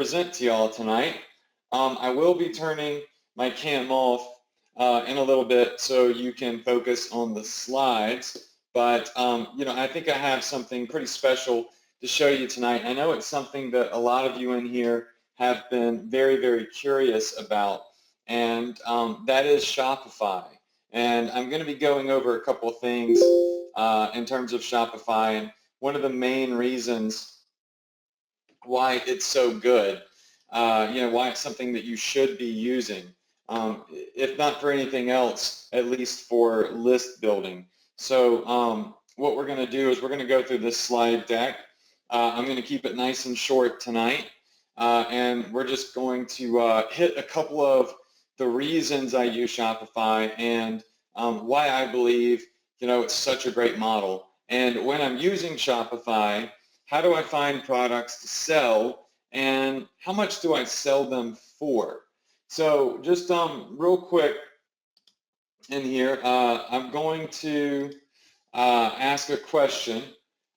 present to y'all tonight. I will be turning my cam off in a little bit so you can focus on the slides. But, I think I have something pretty special to show you tonight. I know it's something that a lot of you in here have been very, very curious about, and that is Shopify. And I'm going to be going over a couple of things in terms of Shopify, and one of the main reasons why it's so good, why it's something that you should be using, if not for anything else, at least for list building. So what we're going to do is we're going to go through this slide deck. I'm going to keep it nice and short tonight, and we're just going to hit a couple of the reasons I use Shopify and why I believe it's such a great model. And when I'm using Shopify, how do I find products to sell, and how much do I sell them for? So just real quick in here, I'm going to ask a question.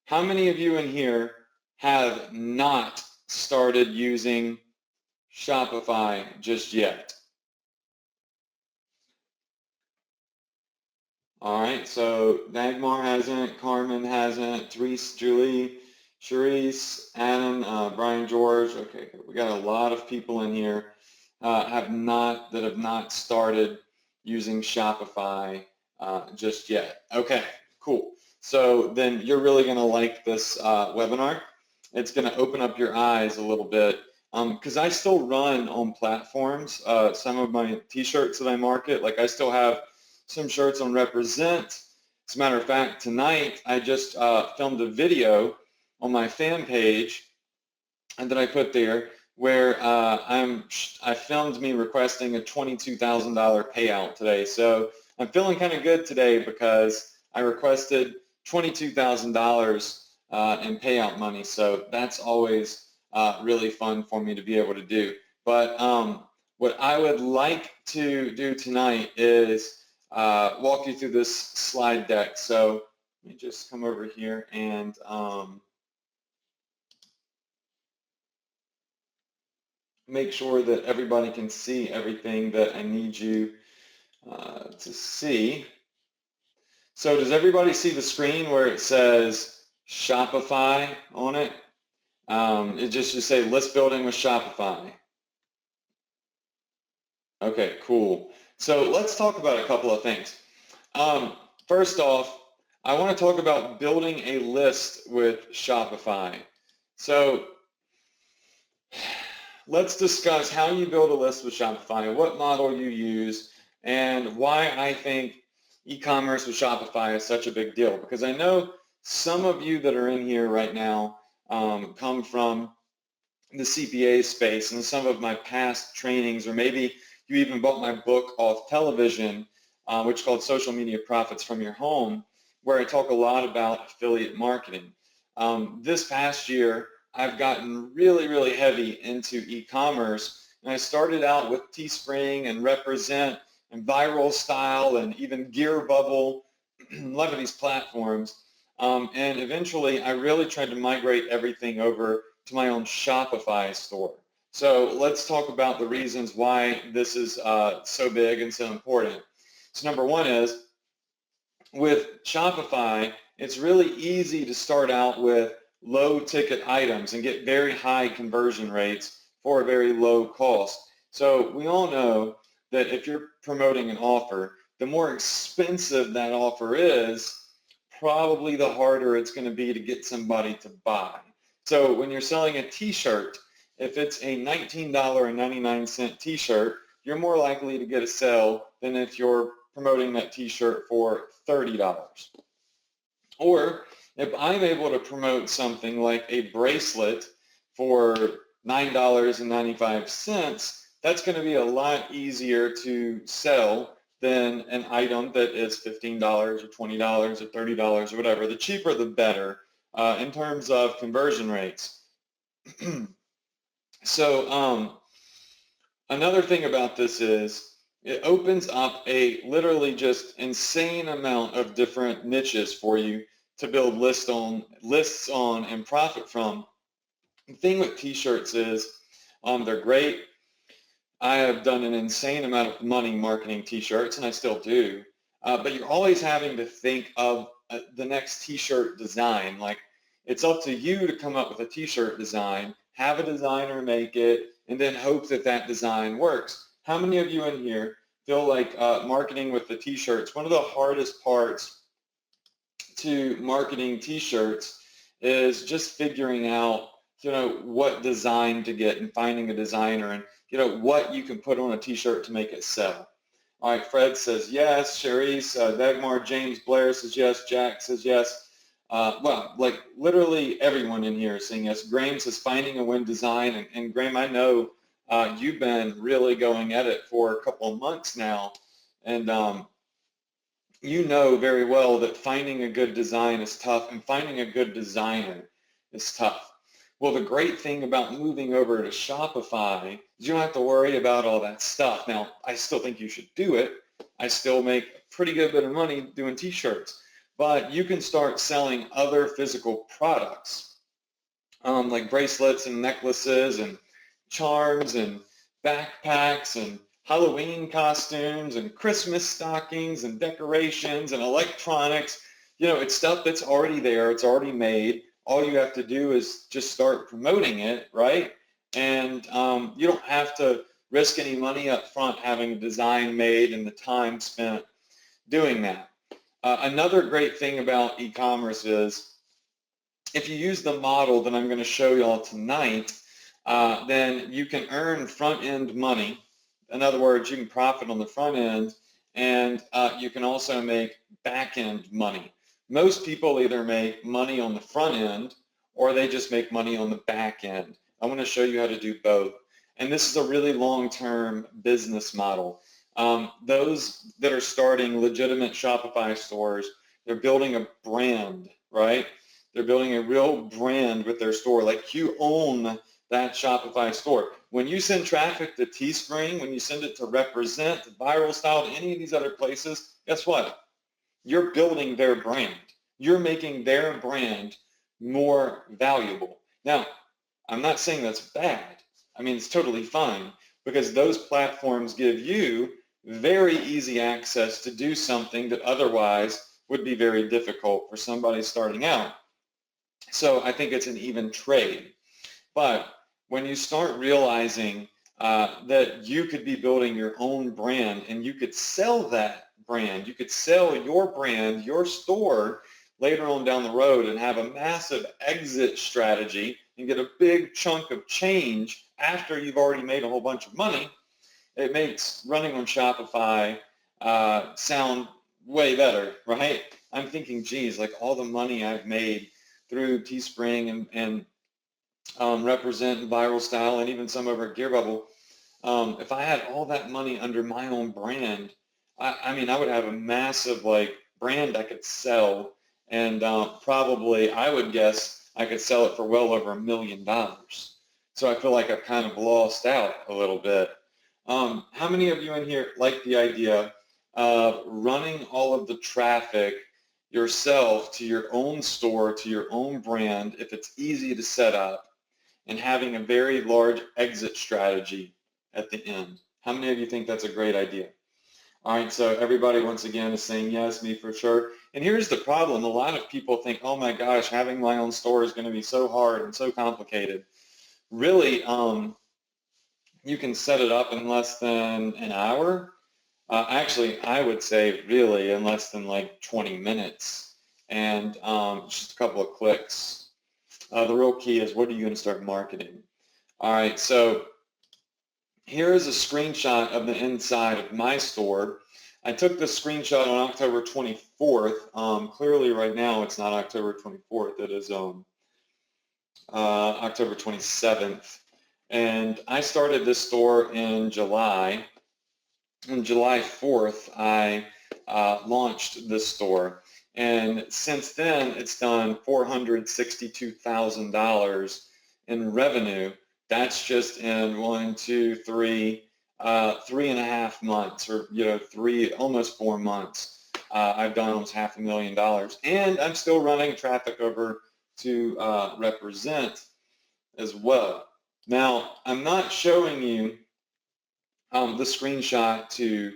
How many of you in here have not started using Shopify just yet? All right, so Dagmar hasn't, Carmen hasn't, Therese, Julie, Charisse, Adam, Brian, George. Okay, we got a lot of people in here that have not started using Shopify just yet. Okay, cool. So then you're really going to like this webinar. It's going to open up your eyes a little bit because I still run on platforms. Some of my t-shirts that I market, like I still have some shirts on Represent. As a matter of fact, tonight I just filmed a video on my fan page and that I put there where I filmed me requesting a $22,000 payout today. So I'm feeling kind of good today because I requested $22,000 in payout money. So that's always really fun for me to be able to do. But what I would like to do tonight is walk you through this slide deck. So let me just come over here and make sure that everybody can see everything that I need you to see. So does everybody see the screen where it says Shopify on it? It just should say list building with Shopify. Okay, cool. So let's talk about a couple of things. First off, I want to talk about building a list with Shopify. So let's discuss how you build a list with Shopify, what model you use, and why I think e-commerce with Shopify is such a big deal. Because I know some of you that are in here right now come from the CPA space, and some of my past trainings, or maybe you even bought my book off television, which is called Social Media Profits from Your Home, where I talk a lot about affiliate marketing. This past year, I've gotten really, really heavy into e-commerce, and I started out with Teespring and Represent and Viral Style and even Gear Bubble, a lot of these platforms, and eventually I really tried to migrate everything over to my own Shopify store. So let's talk about the reasons why this is so big and so important. So number one is, with Shopify, it's really easy to start out with low ticket items and get very high conversion rates for a very low cost. So we all know that if you're promoting an offer, the more expensive that offer is, probably the harder it's going to be to get somebody to buy. So when you're selling a t-shirt, if it's a $19.99 t-shirt, you're more likely to get a sale than if you're promoting that t-shirt for $30. Or if I'm able to promote something like a bracelet for $9.95, that's going to be a lot easier to sell than an item that is $15 or $20 or $30 or whatever. The cheaper the better in terms of conversion rates. So another thing about this is it opens up a literally just insane amount of different niches for you to build lists on and profit from. The thing with t-shirts is They're great. I have done an insane amount of money marketing t-shirts, and I still do. But you're always having to think of the next t-shirt design. Like, it's up to you to come up with a t-shirt design, have a designer make it, and then hope that that design works. How many of you in here feel like marketing with the t-shirts, one of the hardest parts to marketing t-shirts is just figuring out, what design to get and finding a designer and, what you can put on a t-shirt to make it sell. All right, Fred says yes. Cherise, Dagmar, James, Blair says yes. Jack says yes. Well, like literally everyone in here is saying yes. Graham says finding a win design. And Graham, I know you've been really going at it for a couple of months now. And you know very well that finding a good design is tough and finding a good designer is tough. Well, the great thing about moving over to Shopify is you don't have to worry about all that stuff. Now, I still think you should do it. I still make a pretty good bit of money doing t-shirts, but you can start selling other physical products like bracelets and necklaces and charms and backpacks and Halloween costumes and Christmas stockings and decorations and electronics. It's stuff that's already there. It's already made. All you have to do is just start promoting it, right? And you don't have to risk any money up front having a design made and the time spent doing that. Another great thing about e-commerce is if you use the model that I'm going to show y'all tonight, then you can earn front-end money. In other words, you can profit on the front end, and you can also make back-end money. Most people either make money on the front end or they just make money on the back end. I want to show you how to do both. And this is a really long-term business model. Those that are starting legitimate Shopify stores, they're building a brand, right? They're building a real brand with their store. Like, you own that Shopify store. When you send traffic to Teespring, when you send it to Represent, to Viral Style, to any of these other places, guess what? You're building their brand. You're making their brand more valuable. Now, I'm not saying that's bad. I mean, it's totally fine because those platforms give you very easy access to do something that otherwise would be very difficult for somebody starting out. So I think it's an even trade. But when you start realizing that you could be building your own brand and you could sell that brand, you could sell your brand, your store later on down the road and have a massive exit strategy and get a big chunk of change after you've already made a whole bunch of money, it makes running on Shopify sound way better, right? I'm thinking, geez, like all the money I've made through Teespring and Represent and Viral Style and even some over at Gear Bubble, if I had all that money under my own brand, I mean, I would have a massive brand I could sell, and probably I would guess I could sell it for well over $1 million. So I feel like I've kind of lost out a little bit. How many of you in here like the idea of running all of the traffic yourself to your own store, to your own brand, if it's easy to set up, and having a very large exit strategy at the end? How many of you think that's a great idea? All right, so everybody once again is saying yes, me for sure. And here's the problem. A lot of people think, oh my gosh, having my own store is going to be so hard and so complicated. Really, you can set it up in less than an hour. Actually, I would say really in less than 20 minutes and just a couple of clicks. The real key is, what are you going to start marketing? All right, so here is a screenshot of the inside of my store. I took this screenshot on October 24th. Clearly right now it's not October 24th. It is October 27th. And I started this store in July. On July 4th, I launched this store. And since then, it's done $462,000 in revenue. That's just in 3.5 months, or almost 4 months. I've done almost $500,000, and I'm still running traffic over to Represent as well. Now, I'm not showing you the screenshot to,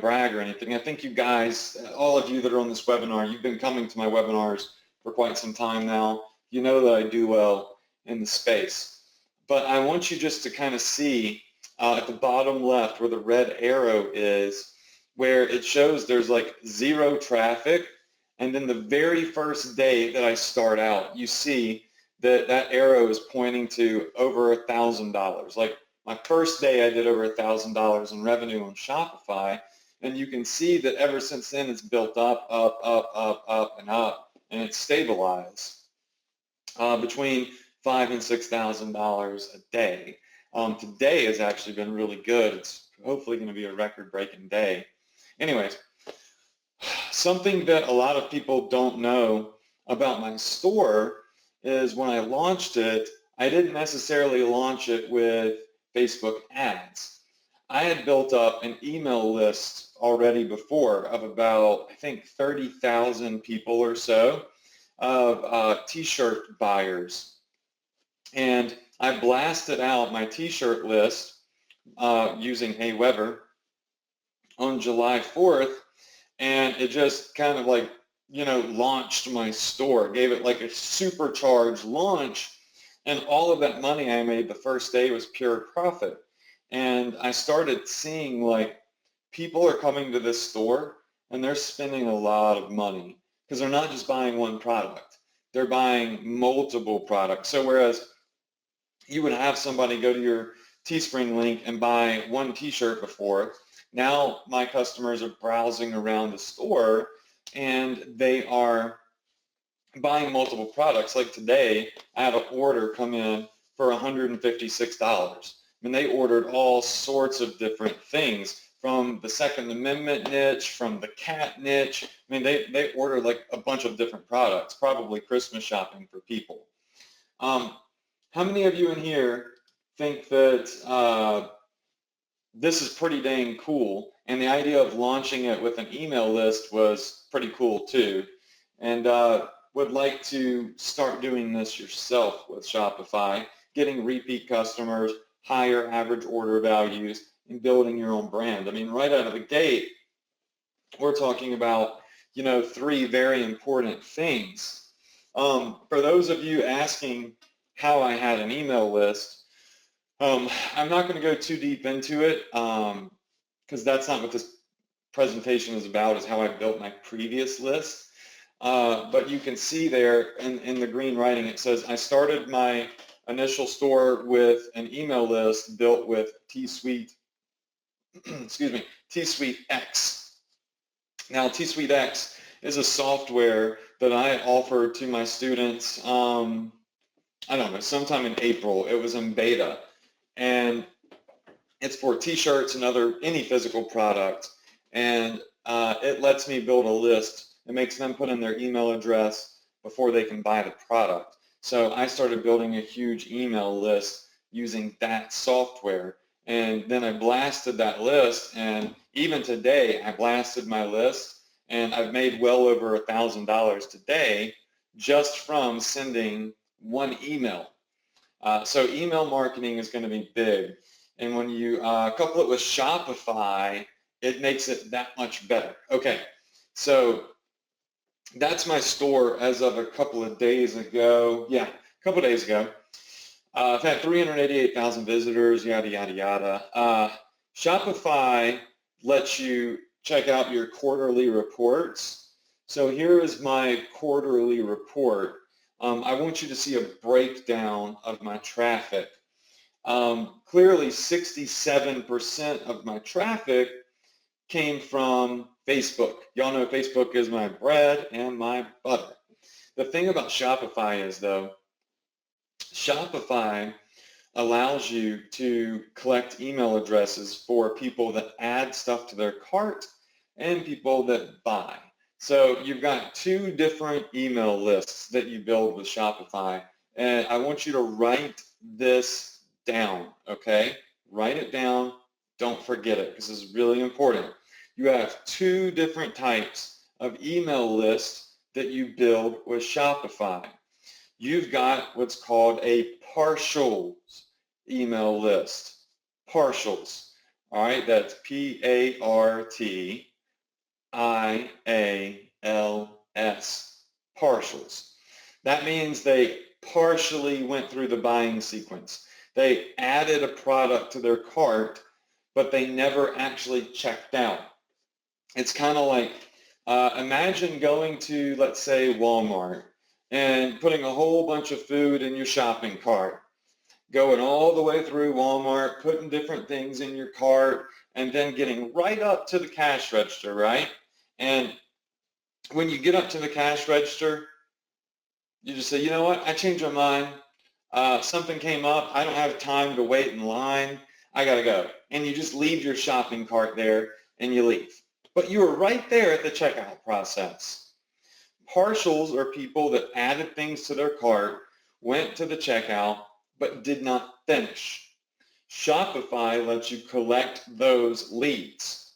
brag or anything. I think you guys, all of you that are on this webinar, you've been coming to my webinars for quite some time now. You know that I do well in the space. But I want you just to kind of see at the bottom left where the red arrow is, where it shows there's like 0 traffic. And then the very first day that I start out, you see that that arrow is pointing to over $1,000. Like, my first day I did over $1,000 in revenue on Shopify, and you can see that ever since then it's built up, and it's stabilized between $5,000 and $6,000 a day. Today has actually been really good. It's hopefully going to be a record-breaking day. Anyways, something that a lot of people don't know about my store is when I launched it, I didn't necessarily launch it with Facebook ads. I had built up an email list already before of about, I think, 30,000 people or so of t-shirt buyers. And I blasted out my t-shirt list using Aweber on July 4th, and it just kind of like, launched my store, gave it like a supercharged launch, and all of that money I made the first day was pure profit. And I started seeing like people are coming to this store and they're spending a lot of money because they're not just buying one product, they're buying multiple products. So whereas you would have somebody go to your Teespring link and buy one t-shirt before, now my customers are browsing around the store and they are buying multiple products. Like today, I had an order come in for $156. And they ordered all sorts of different things, from the Second Amendment niche, from the cat niche. I mean, they ordered like a bunch of different products, probably Christmas shopping for people. How many of you in here think that this is pretty dang cool, and the idea of launching it with an email list was pretty cool too, and would like to start doing this yourself with Shopify, getting repeat customers, higher average order values, and building your own brand? I mean, right out of the gate, we're talking about, 3 very important things. For those of you asking how I had an email list, I'm not going to go too deep into it because that's not what this presentation is about, is how I built my previous list. But you can see there in the green writing, it says I started my initial store with an email list built with T Suite, excuse me, T Suite X. Now, T Suite X is a software that I offered to my students, I don't know, sometime in April. It was in beta. And it's for t-shirts and any physical product. And it lets me build a list. It makes them put in their email address before they can buy the product. So I started building a huge email list using that software. And then I blasted that list. And even today, I blasted my list. And I've made well over $1,000 today just from sending one email. So email marketing is going to be big. And when you couple it with Shopify, it makes it that much better. Okay, so that's my store as of a couple of days ago. Yeah, a couple of days ago. I've had 388,000 visitors, yada, yada, yada. Shopify lets you check out your quarterly reports. So here is my quarterly report. I want you to see a breakdown of my traffic. Clearly 67% of my traffic came from Facebook. Y'all know Facebook is my bread and my butter. The thing about Shopify is, though, Shopify allows you to collect email addresses for people that add stuff to their cart and people that buy. So you've got 2 different email lists that you build with Shopify, and I want you to write this down, okay? Write it down. Don't forget it, because this is really important. You have 2 different types of email lists that you build with Shopify. You've got what's called a partials email list. Partials. All right, that's Partials. Partials. That means they partially went through the buying sequence. They added a product to their cart, but they never actually checked out. It's kind of like, imagine going to, let's say, Walmart and putting a whole bunch of food in your shopping cart, going all the way through Walmart, putting different things in your cart, and then getting right up to the cash register, right? And when you get up to the cash register, you just say, you know what, I changed my mind. Something came up. I don't have time to wait in line. I got to go. And you just leave your shopping cart there and you leave. But you were right there at the checkout process. Partials are people that added things to their cart, went to the checkout, but did not finish. Shopify lets you collect those leads.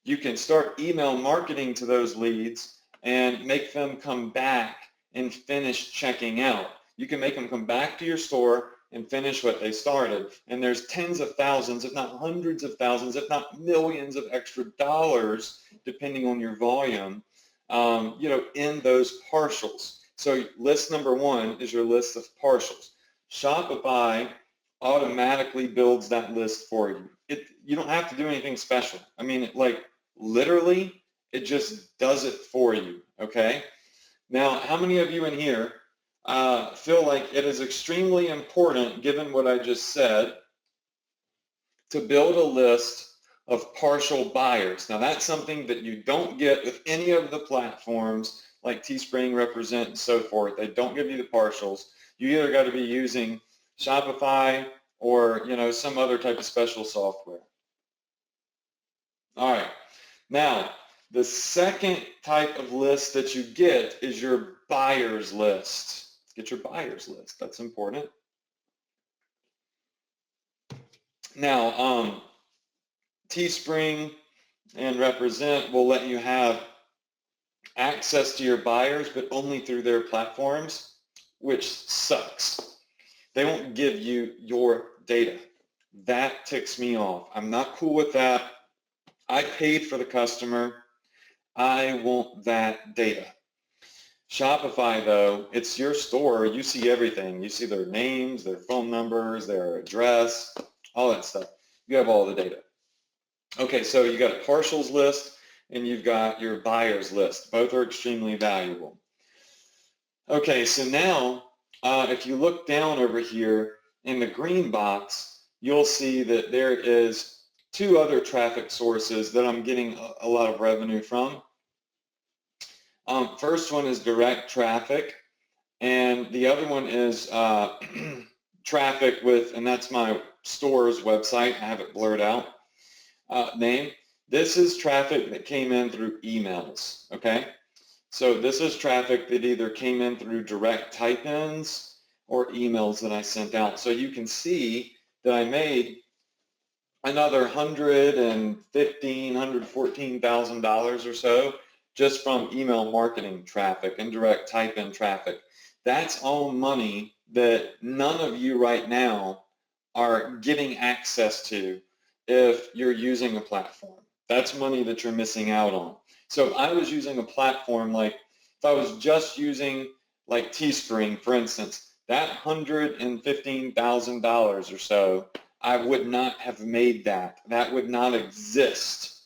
You can start email marketing to those leads and make them come back and finish checking out. You can make them come back to your store and finish what they started. And there's tens of thousands, if not hundreds of thousands, if not millions of extra dollars, depending on your volume, in those partials. So list number one is your list of partials. Shopify automatically builds that list for you. You don't have to do anything special. I mean, literally, it just does it for you, okay? Now, how many of you in here feel like it is extremely important, given what I just said, to build a list of partial buyers? Now, that's something that you don't get with any of the platforms like Teespring, Represent, and so forth. They don't give you the partials. You either got to be using Shopify or, some other type of special software. All right. Now, the second type of list that you get is your buyers list. Get your buyers list. That's important. Now, Teespring and Represent will let you have access to your buyers, but only through their platforms, which sucks. They won't give you your data. That ticks me off. I'm not cool with that. I paid for the customer. I want that data. Shopify, though, it's your store. You see everything. You see their names, their phone numbers, their address, all that stuff. You have all the data. Okay, so you got a partials list and you've got your buyers list. Both are extremely valuable. Okay, so now if you look down over here in the green box, you'll see that there is two other traffic sources that I'm getting a lot of revenue from. First one is direct traffic, and the other one is traffic with, and that's my store's website. I have it blurred out. Name. This is traffic that came in through emails, okay? So this is traffic that either came in through direct type-ins or emails that I sent out. So you can see that I made another $114,000 or so just from email marketing traffic and direct type-in traffic. That's all money that none of you right now are getting access to if you're using a platform. That's money that you're missing out on. So if I was using a platform, like if I was just using like Teespring, for instance, that $115,000 or so, I would not have made that. That would not exist.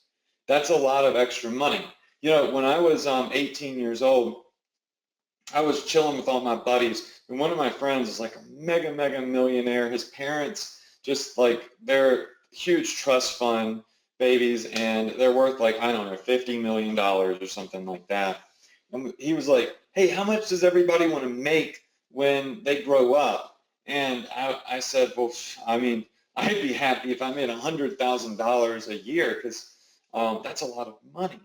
That's a lot of extra money. When I was 18 years old, I was chilling with all my buddies, and one of my friends is like a mega millionaire. His parents they're huge trust fund babies, and they're worth $50 million or something like that. And he was like, hey, how much does everybody want to make when they grow up? And I said, well, I mean, I'd be happy if I made $100,000 a year, because that's a lot of money,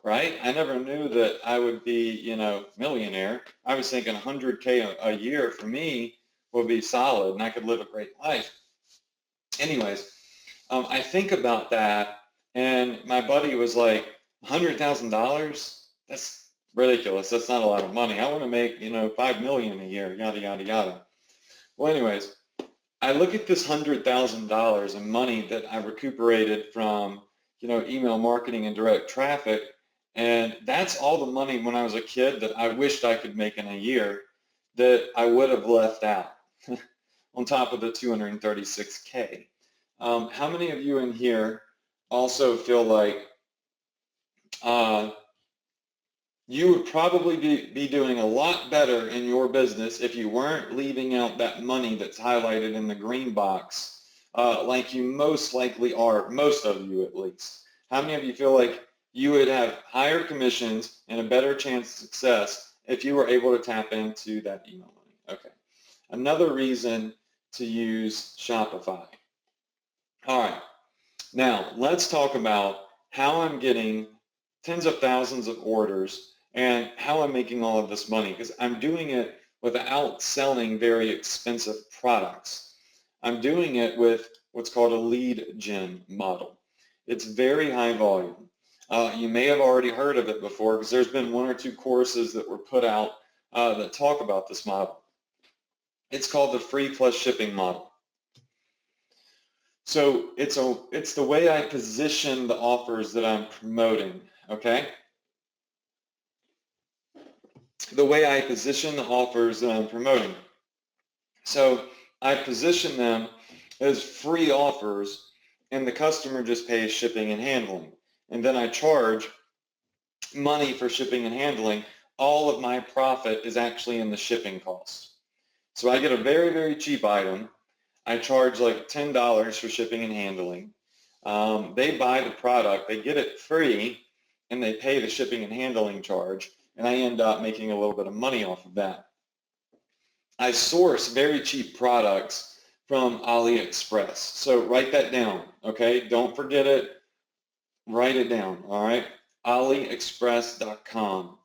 right? I never knew that I would be, millionaire. I was thinking 100K a year for me would be solid, and I could live a great life. Anyways, I think about that, and my buddy was like, $100,000? That's ridiculous. That's not a lot of money. I want to make, $5 million a year, yada, yada, yada. Well, anyways, I look at this $100,000 in money that I recuperated from, email marketing and direct traffic, and that's all the money when I was a kid that I wished I could make in a year that I would have left out on top of the 236K. How many of you in here also feel like you would probably be doing a lot better in your business if you weren't leaving out that money that's highlighted in the green box, like you most likely are, most of you at least? How many of you feel like you would have higher commissions and a better chance of success if you were able to tap into that email money? Okay. Another reason to use Shopify. All right. Now, let's talk about how I'm getting tens of thousands of orders and how I'm making all of this money, because I'm doing it without selling very expensive products. I'm doing it with what's called a lead gen model. It's very high volume. You may have already heard of it before because there's been 1 or 2 courses that were put out that talk about this model. It's called the free plus shipping model. So it's the way I position the offers that I'm promoting, okay? The way I position the offers that I'm promoting. So I position them as free offers, and the customer just pays shipping and handling. And then I charge money for shipping and handling. All of my profit is actually in the shipping cost. So I get a very, very cheap item. I charge like $10 for shipping and handling. They buy the product, they get it free, and they pay the shipping and handling charge, and I end up making a little bit of money off of that. I source very cheap products from AliExpress. So write that down, okay? Don't forget it. Write it down, all right? AliExpress.com.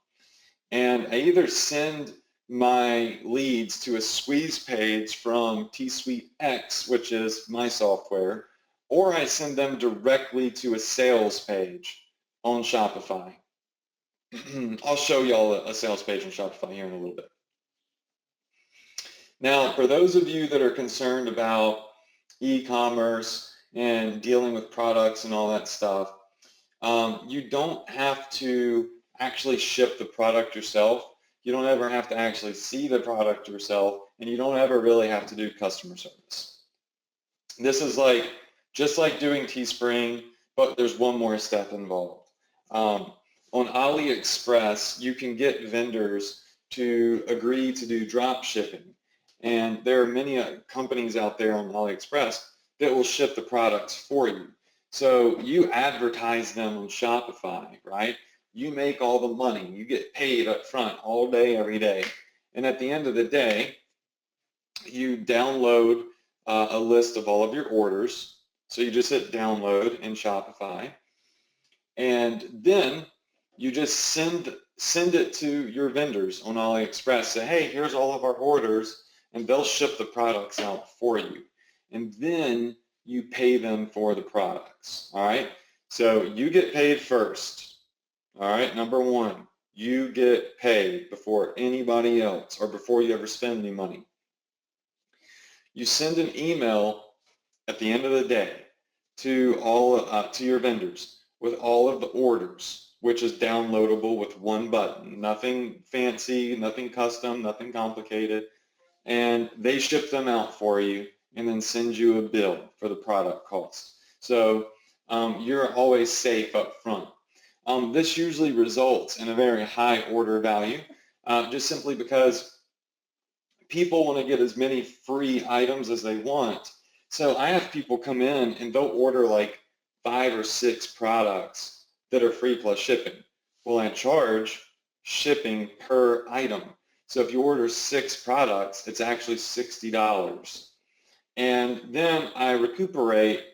And I either send my leads to a squeeze page from T Suite X, which is my software, or I send them directly to a sales page on Shopify. I'll show y'all a sales page on Shopify here in a little bit. Now, for those of you that are concerned about e-commerce and dealing with products and all that stuff, you don't have to actually ship the product yourself. You don't ever have to actually see the product yourself, and you don't ever really have to do customer service. This is just like doing Teespring, but there's one more step involved. On AliExpress, you can get vendors to agree to do drop shipping. And there are many companies out there on AliExpress that will ship the products for you. So you advertise them on Shopify, right? You make all the money. You get paid up front all day, every day. And at the end of the day, you download a list of all of your orders. So you just hit download in Shopify. And then you just send it to your vendors on AliExpress. Say, hey, here's all of our orders, and they'll ship the products out for you. And then you pay them for the products, all right? So you get paid first, all right? Number one, you get paid before anybody else or before you ever spend any money. You send an email at the end of the day to to your vendors with all of the orders, which is downloadable with one button. Nothing fancy, nothing custom, nothing complicated. And they ship them out for you and then send you a bill for the product cost. So you're always safe up front. This usually results in a very high order value, just simply because people want to get as many free items as they want. So I have people come in and they'll order like 5 or 6 products that are free plus shipping. Well, I charge shipping per item. So if you order 6 products, it's actually $60. And then I recuperate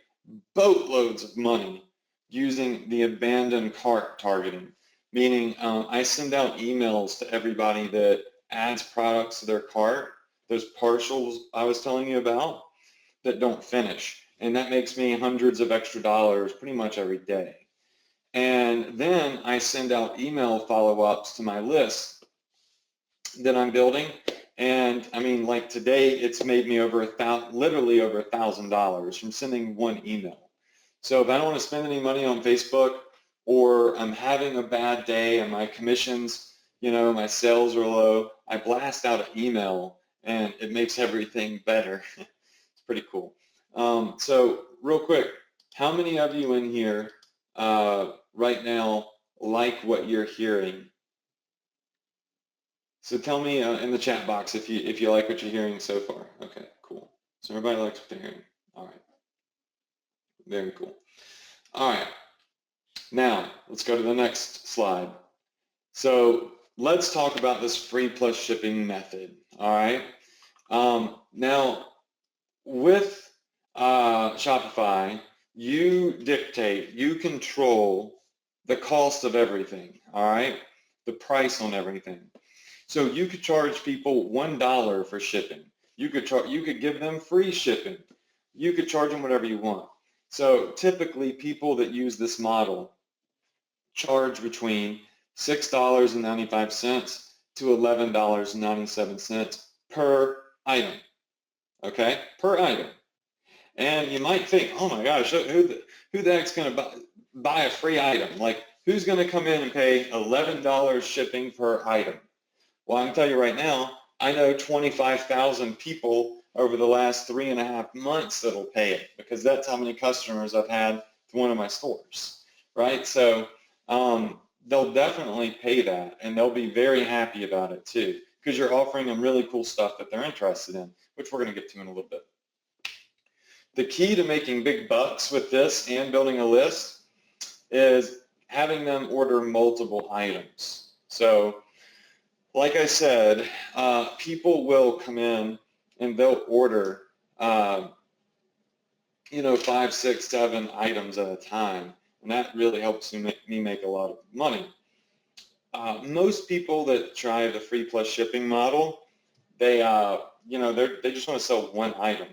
boatloads of money using the abandoned cart targeting, meaning I send out emails to everybody that adds products to their cart, those partials I was telling you about, that don't finish. And that makes me hundreds of extra dollars pretty much every day. And then I send out email follow-ups to my list that I'm building, And I mean, like today, it's made me literally over $1,000 from sending one email. So if I don't want to spend any money on Facebook, or I'm having a bad day and my commissions, my sales are low, I blast out an email and it makes everything better. It's pretty cool. So real quick, how many of you in here right now like what you're hearing? So tell me in the chat box if you like what you're hearing so far. Okay, cool. So everybody likes what they're hearing. All right, very cool. All right, now let's go to the next slide. So let's talk about this free plus shipping method. All right. Now with Shopify, you control the cost of everything. All right, the price on everything. So you could charge people $1 for shipping. You could give them free shipping. You could charge them whatever you want. So typically people that use this model charge between $6.95 to $11.97 per item. Okay, per item. And you might think, oh my gosh, who the heck's going to buy a free item? Like, who's going to come in and pay $11 shipping per item? Well, I can tell you right now, I know 25,000 people over the last 3.5 months that'll pay it, because that's how many customers I've had to one of my stores, right? So they'll definitely pay that, and they'll be very happy about it too, because you're offering them really cool stuff that they're interested in, which we're going to get to in a little bit. The key to making big bucks with this and building a list is having them order multiple items. So like I said, people will come in and they'll order, 5, 6, 7 items at a time, and that really helps me make a lot of money. Most people that try the free plus shipping model, they just want to sell one item,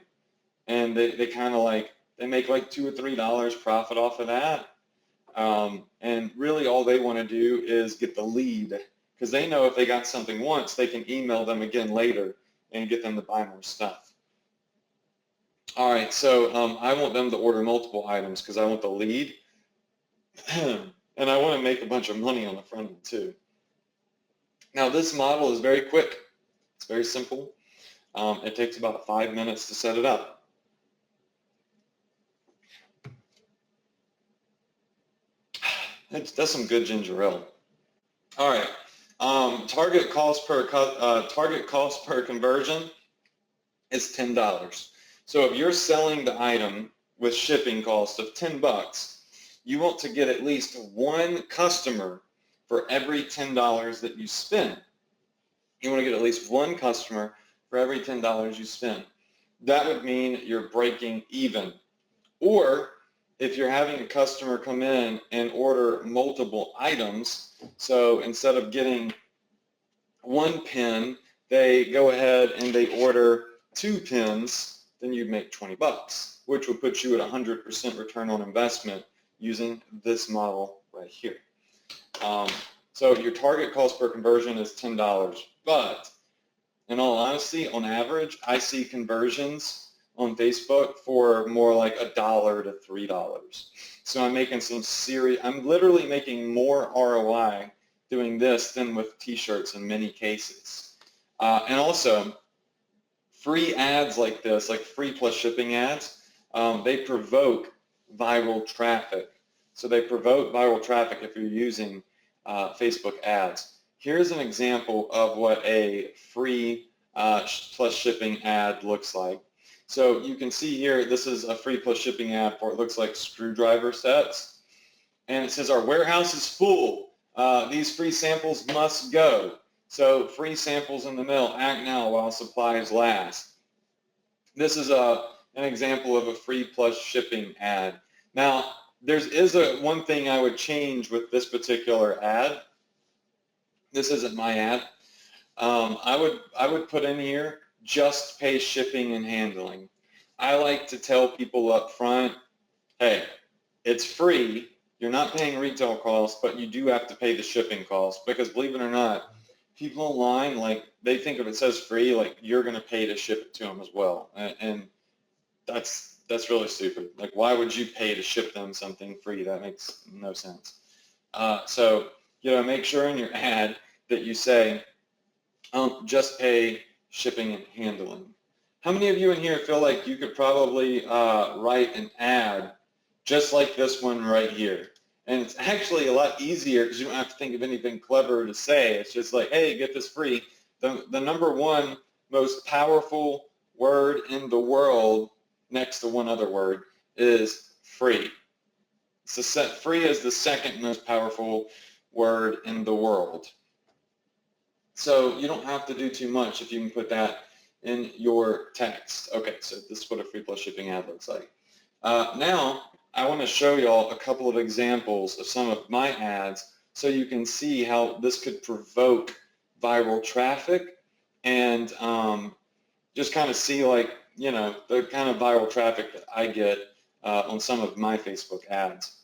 and they kind of they make like $2 or $3 profit off of that, and really all they want to do is get the lead, because they know if they got something once, they can email them again later and get them to buy more stuff. All right, so I want them to order multiple items because I want the lead, and I want to make a bunch of money on the front end too. Now this model is very quick. It's very simple. It takes about 5 minutes to set it up. That's some good ginger ale. All right. Target cost per conversion is $10. So if you're selling the item with shipping cost of $10, you want to get at least one customer for every $10 that you spend. You want to get at least one customer for every $10 you spend. That would mean you're breaking even. Or if you're having a customer come in and order multiple items, so instead of getting one pin, they go ahead and they order 2 pins, then you'd make $20, which would put you at 100% return on investment using this model right here. So your target cost per conversion is $10, but in all honesty, on average, I see conversions on Facebook for more like $1 to $3. So I'm literally making more ROI doing this than with t-shirts in many cases. And also, free ads like this, like free plus shipping ads, they provoke viral traffic. So they provoke viral traffic if you're using Facebook ads. Here's an example of what a free plus shipping ad looks like. So you can see here, this is a free plus shipping ad for, it looks like screwdriver sets. And it says, our warehouse is full. These free samples must go. So free samples in the mail, act now while supplies last. This is an example of a free plus shipping ad. Now, there is one thing I would change with this particular ad. This isn't my ad. I would put in here, just pay shipping and handling. I like to tell people up front, hey, it's free. You're not paying retail costs, but you do have to pay the shipping costs, because believe it or not, people online, like, they think if it says free, like, you're going to pay to ship it to them as well. And that's really stupid. Like, why would you pay to ship them something free? That makes no sense. So, make sure in your ad that you say, just pay shipping and handling. How many of you in here feel like you could probably write an ad just like this one right here? And it's actually a lot easier because you don't have to think of anything clever to say. It's just like, hey, get this free. The number one most powerful word in the world next to one other word is free. Free is the second most powerful word in the world. So you don't have to do too much if you can put that in your text. Okay, so this is what a free plus shipping ad looks like. Now, I want to show y'all a couple of examples of some of my ads so you can see how this could provoke viral traffic and just kind of see, like, the kind of viral traffic that I get on some of my Facebook ads.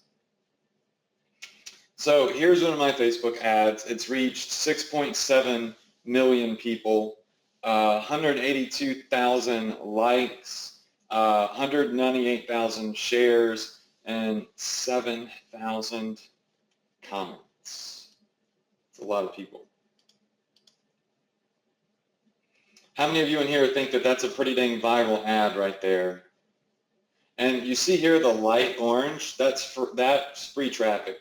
So here's one of my Facebook ads. It's reached 6.7 million people, 182,000 likes, 198,000 shares, and 7,000 comments. It's a lot of people. How many of you in here think that that's a pretty dang viral ad right there? And you see here the light orange, that's free traffic.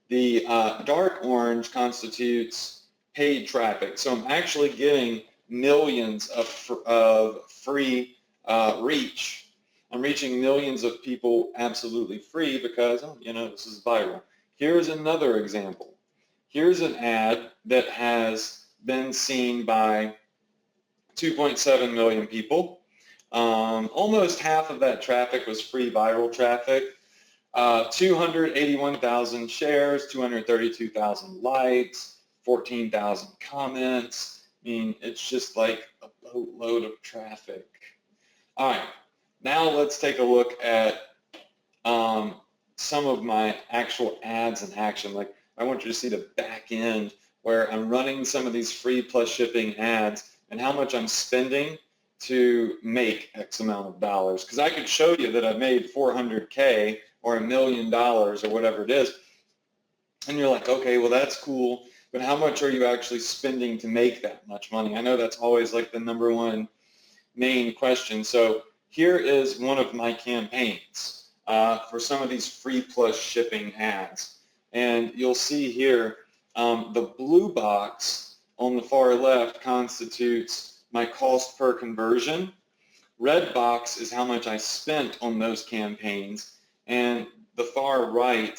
The dark orange constitutes paid traffic. So I'm actually getting millions of free reach. I'm reaching millions of people absolutely free because, this is viral. Here's another example. Here's an ad that has been seen by 2.7 million people. Almost half of that traffic was free viral traffic. 281,000 shares, 232,000 likes, 14,000 comments. I mean, it's just like a boatload of traffic. All right, now let's take a look at some of my actual ads in action. Like, I want you to see the back end where I'm running some of these free plus shipping ads and how much I'm spending to make X amount of dollars. Because I could show you that I've made 400K or $1 million or whatever it is. And you're like, okay, well, that's cool. But how much are you actually spending to make that much money? I know that's always like the number one main question. So here is one of my campaigns for some of these free plus shipping ads. And you'll see here the blue box on the far left constitutes my cost per conversion. Red box is how much I spent on those campaigns. And the far right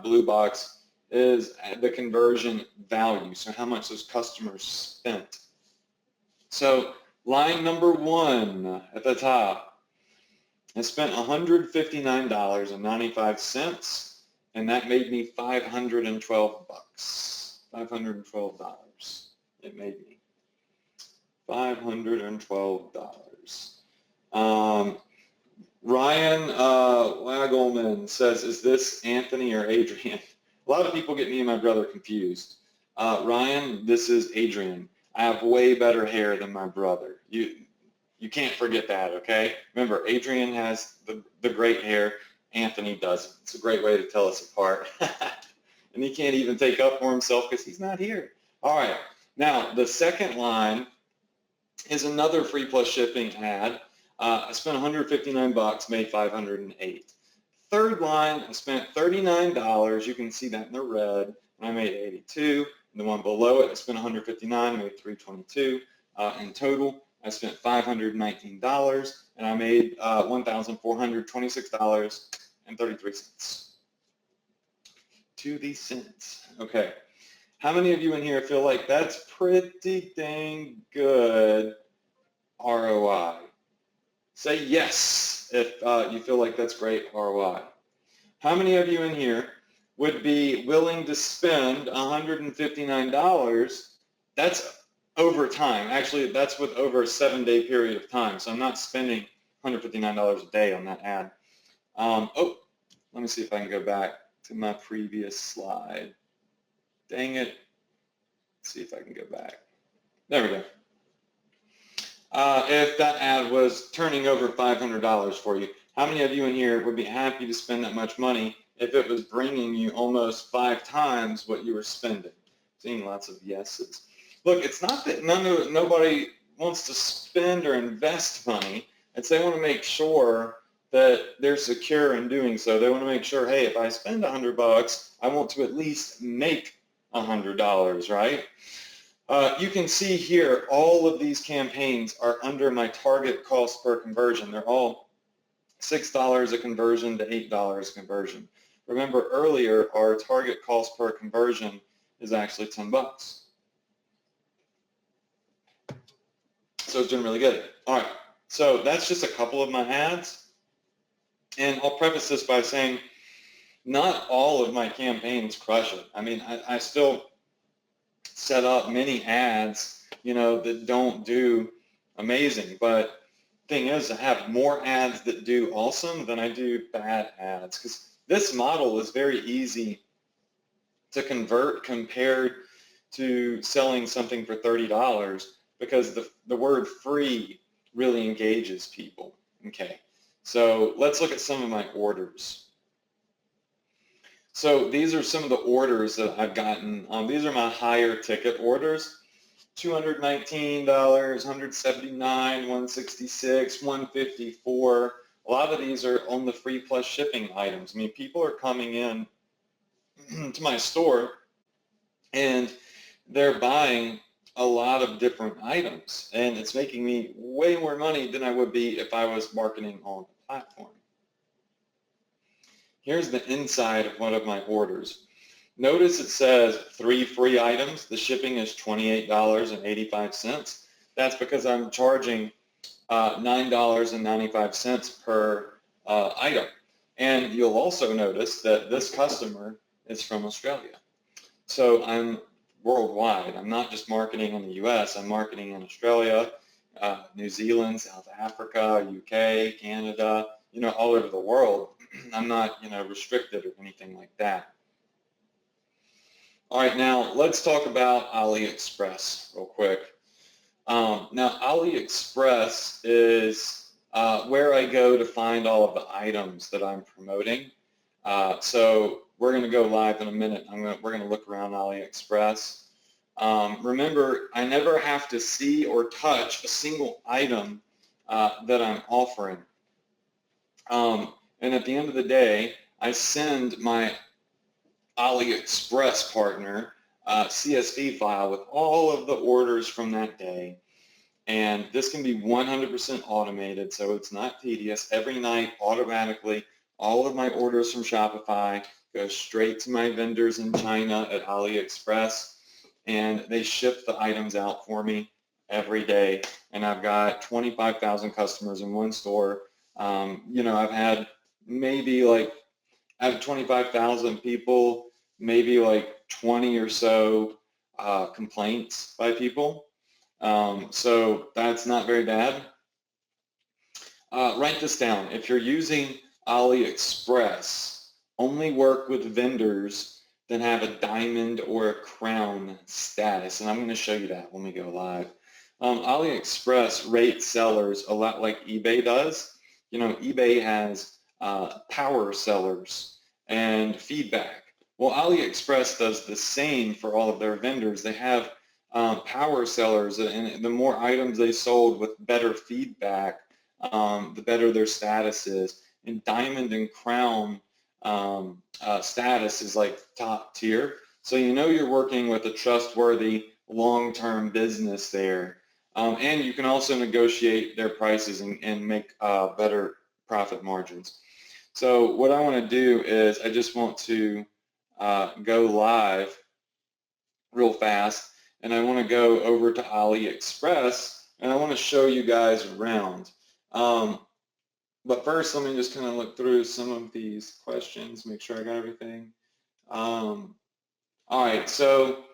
blue box is the conversion value, so how much those customers spent. So line number one at the top, I spent $159.95, and that made me $512. $512. It made me $512. Ryan Wagelman says, is this Anthony or Adrian? A lot of people get me and my brother confused. Ryan, this is Adrian. I have way better hair than my brother. You can't forget that, okay? Remember, Adrian has the great hair. Anthony doesn't. It's a great way to tell us apart. And he can't even take up for himself because he's not here. All right. Now, the second line is another free plus shipping ad. I spent $159, made $508. Third line, I spent $39. You can see that in the red. And I made $82. And the one below it, I spent $159, made $322. In total, I spent $519, and I made $1,426.33. To the cents. Okay. How many of you in here feel like that's pretty dang good ROI? Say yes if you feel like that's great ROI. How many of you in here would be willing to spend $159? That's over time. Actually, that's with over a 7-day period of time. So I'm not spending $159 a day on that ad. Oh, let me see if I can go back to my previous slide. Dang it. Let's see if I can go back. There we go. If that ad was turning over $500 for you, how many of you in here would be happy to spend that much money if it was bringing you almost 5 times what you were spending? Seeing lots of yeses. Look, it's not that nobody wants to spend or invest money. It's they want to make sure that they're secure in doing so. They want to make sure, hey, if I spend $100, I want to at least make $100, right? You can see here all of these campaigns are under my target cost per conversion. They're all $6 a conversion to $8 a conversion. Remember earlier, our target cost per conversion is actually 10 bucks. So it's doing really good. All right, so that's just a couple of my ads. And I'll preface this by saying not all of my campaigns crush it. I mean, I still set up many ads, that don't do amazing. But thing is, I have more ads that do awesome than I do bad ads, because this model is very easy to convert compared to selling something for $30, because the word free really engages people. Okay, so let's look at some of my orders. So these are some of the orders that I've gotten. These are my higher ticket orders. $219, $179, $166, $154. A lot of these are on the free plus shipping items. I mean, people are coming in to my store and they're buying a lot of different items, and it's making me way more money than I would be if I was marketing on the platform. Here's the inside of one of my orders. Notice it says 3 free items. The shipping is $28.85. That's because I'm charging $9.95 per item. And you'll also notice that this customer is from Australia. So I'm worldwide. I'm not just marketing in the US. I'm marketing in Australia, New Zealand, South Africa, UK, Canada, all over the world. I'm not, restricted or anything like that. All right, now let's talk about AliExpress real quick. Now AliExpress is where I go to find all of the items that I'm promoting. So we're going to go live in a minute. We're going to look around AliExpress. Remember, I never have to see or touch a single item that I'm offering. And at the end of the day, I send my AliExpress partner CSV file with all of the orders from that day. And this can be 100% automated, so it's not tedious. Every night, automatically, all of my orders from Shopify go straight to my vendors in China at AliExpress, and they ship the items out for me every day. And I've got 25,000 customers in one store. I've had maybe out of 25,000 people, maybe 20 or so complaints by people. So that's not very bad. Write this down. If you're using AliExpress, only work with vendors that have a diamond or a crown status. And I'm going to show you that when we go live. AliExpress rates sellers a lot like eBay does. eBay has power sellers and feedback. Well, AliExpress does the same for all of their vendors. They have power sellers, and the more items they sold with better feedback, the better their status is. And diamond and crown status is top tier. So you're working with a trustworthy long-term business there. And you can also negotiate their prices and make better profit margins. So what I want to do is I just want to go live real fast, and I want to go over to AliExpress, and I want to show you guys around. But first, let me just kind of look through some of these questions, make sure I got everything. All right, so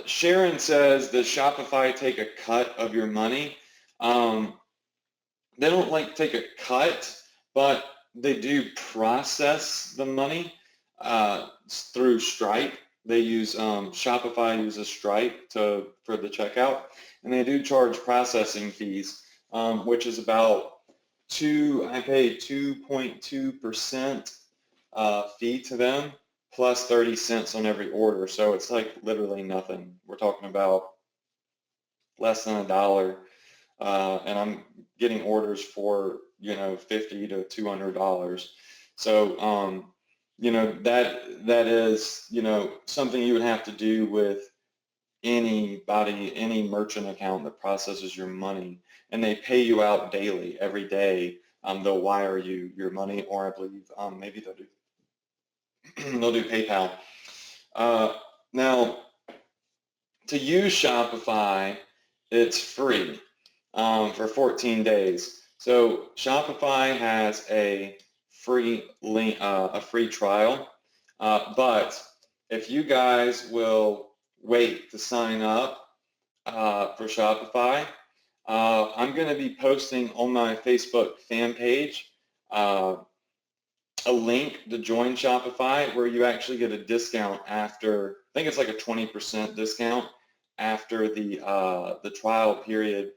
Sharon says, does Shopify take a cut of your money? They don't take a cut, but they do process the money through Stripe. they use Shopify uses Stripe for the checkout, and they do charge processing fees, which is about I pay 2.2% fee to them plus 30 cents on every order. So it's like literally nothing. We're talking about less than $1, and I'm getting orders for $50 to $200. So that is something you would have to do with any merchant account that processes your money, and they pay you out daily, every day. They'll wire you your money, or I believe maybe they'll do PayPal. Now, to use Shopify, it's free for 14 days. So Shopify has a free link, a free trial, but if you guys will wait to sign up for Shopify, I'm going to be posting on my Facebook fan page a link to join Shopify where you actually get a discount after, I think it's like a 20% discount after the trial period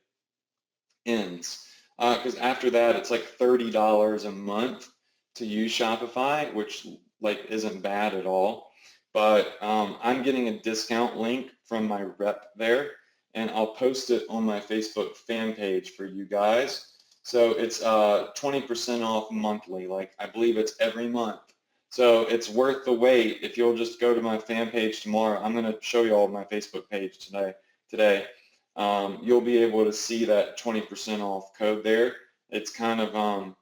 ends. Because after that, it's like $30 a month to use Shopify, which like isn't bad at all. But I'm getting a discount link from my rep there, and I'll post it on my Facebook fan page for you guys. So it's 20% off monthly. Like I believe it's every month. So it's worth the wait. If you'll just go to my fan page tomorrow, I'm going to show you all my Facebook page today. You'll be able to see that 20% off code there. It's kind of,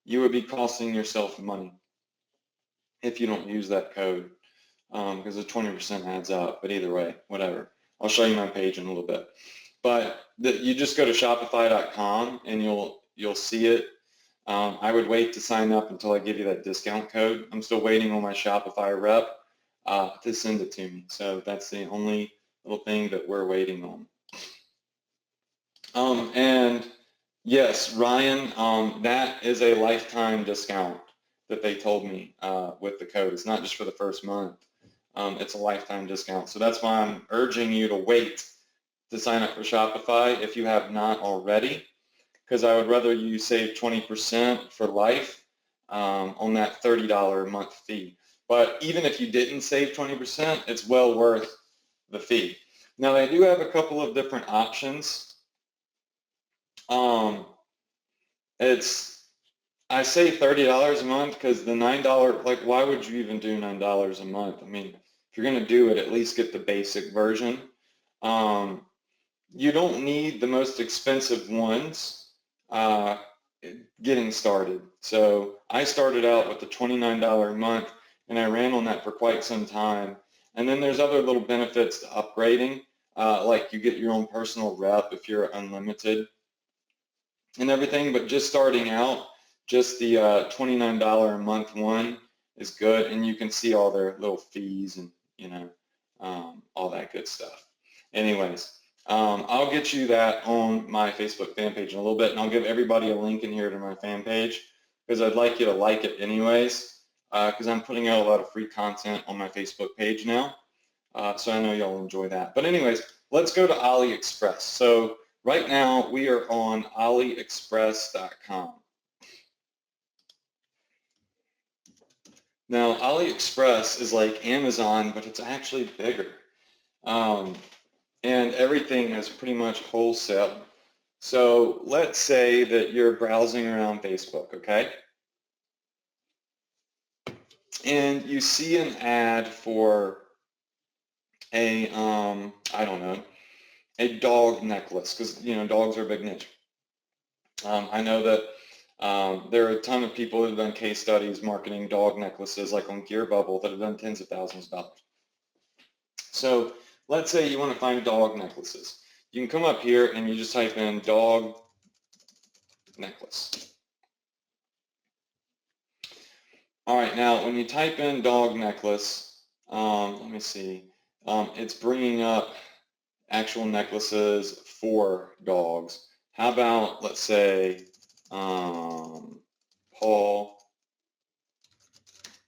you would be costing yourself money if you don't use that code, because the 20% adds up. But either way, whatever. I'll show you my page in a little bit. But you just go to shopify.com and you'll see it. I would wait to sign up until I give you that discount code. I'm still waiting on my Shopify rep to send it to me. So that's the only little thing that we're waiting on. And yes, Ryan, that is a lifetime discount that they told me with the code. It's not just for the first month. It's a lifetime discount. So that's why I'm urging you to wait to sign up for Shopify if you have not already, because I would rather you save 20% for life on that $30 a month fee. But even if you didn't save 20%, it's well worth the fee. Now, they do have a couple of different options. I say $30 a month because the $9, like, why would you even do $9 a month? I mean, if you're going to do it, at least get the basic version. You don't need the most expensive ones getting started. So I started out with the $29 a month, and I ran on that for quite some time. And then there's other little benefits to upgrading, like you get your own personal rep if you're unlimited and everything, but just starting out, just the $29 a month one is good, and you can see all their little fees and all that good stuff. Anyways, I'll get you that on my Facebook fan page in a little bit, and I'll give everybody a link in here to my fan page because I'd like you to like it anyways, because I'm putting out a lot of free content on my Facebook page now, so I know y'all enjoy that. But anyways, let's go to AliExpress. So right now we are on AliExpress.com. Now, AliExpress is like Amazon, but it's actually bigger. And everything is pretty much wholesale. So let's say that you're browsing around Facebook, okay? And you see an ad for a, I don't know, a dog necklace, because, dogs are a big niche. I know that there are a ton of people that have done case studies marketing dog necklaces, like on Gear Bubble, that have done tens of thousands of dollars. So let's say you want to find dog necklaces. You can come up here and you just type in dog necklace. All right, now when you type in dog necklace, let me see, it's bringing up actual necklaces for dogs. How about, let's say, Paul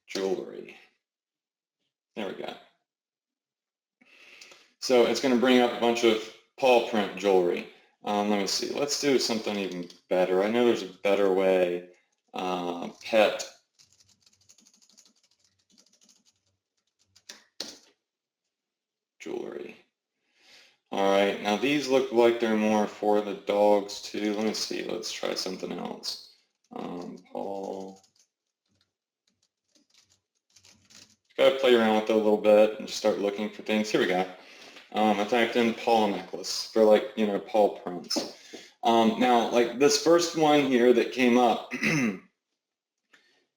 Jewelry. There we go. So it's going to bring up a bunch of paw print jewelry. Let me see. Let's do something even better. I know there's a better way. Pet jewelry. All right, now these look like they're more for the dogs too. Let me see. Let's try something else. Paul. Gotta play around with it a little bit and just start looking for things. Here we go. I typed in paw necklace for, like, you know, paw prints. Now, like this first one here that came up,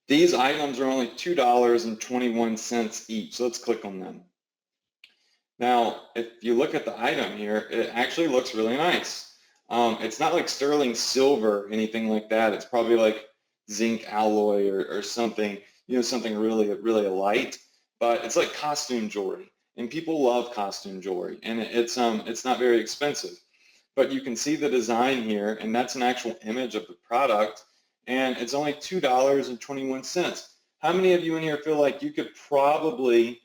these items are only $2.21 each. So let's click on them. Now, if you look at the item here, it actually looks really nice. It's not like sterling silver or anything like that. It's probably like zinc alloy or something, you know, something really, really light. But it's like costume jewelry, and people love costume jewelry, and it's not very expensive. But you can see the design here, and that's an actual image of the product, and it's only $2.21. How many of you in here feel like you could probably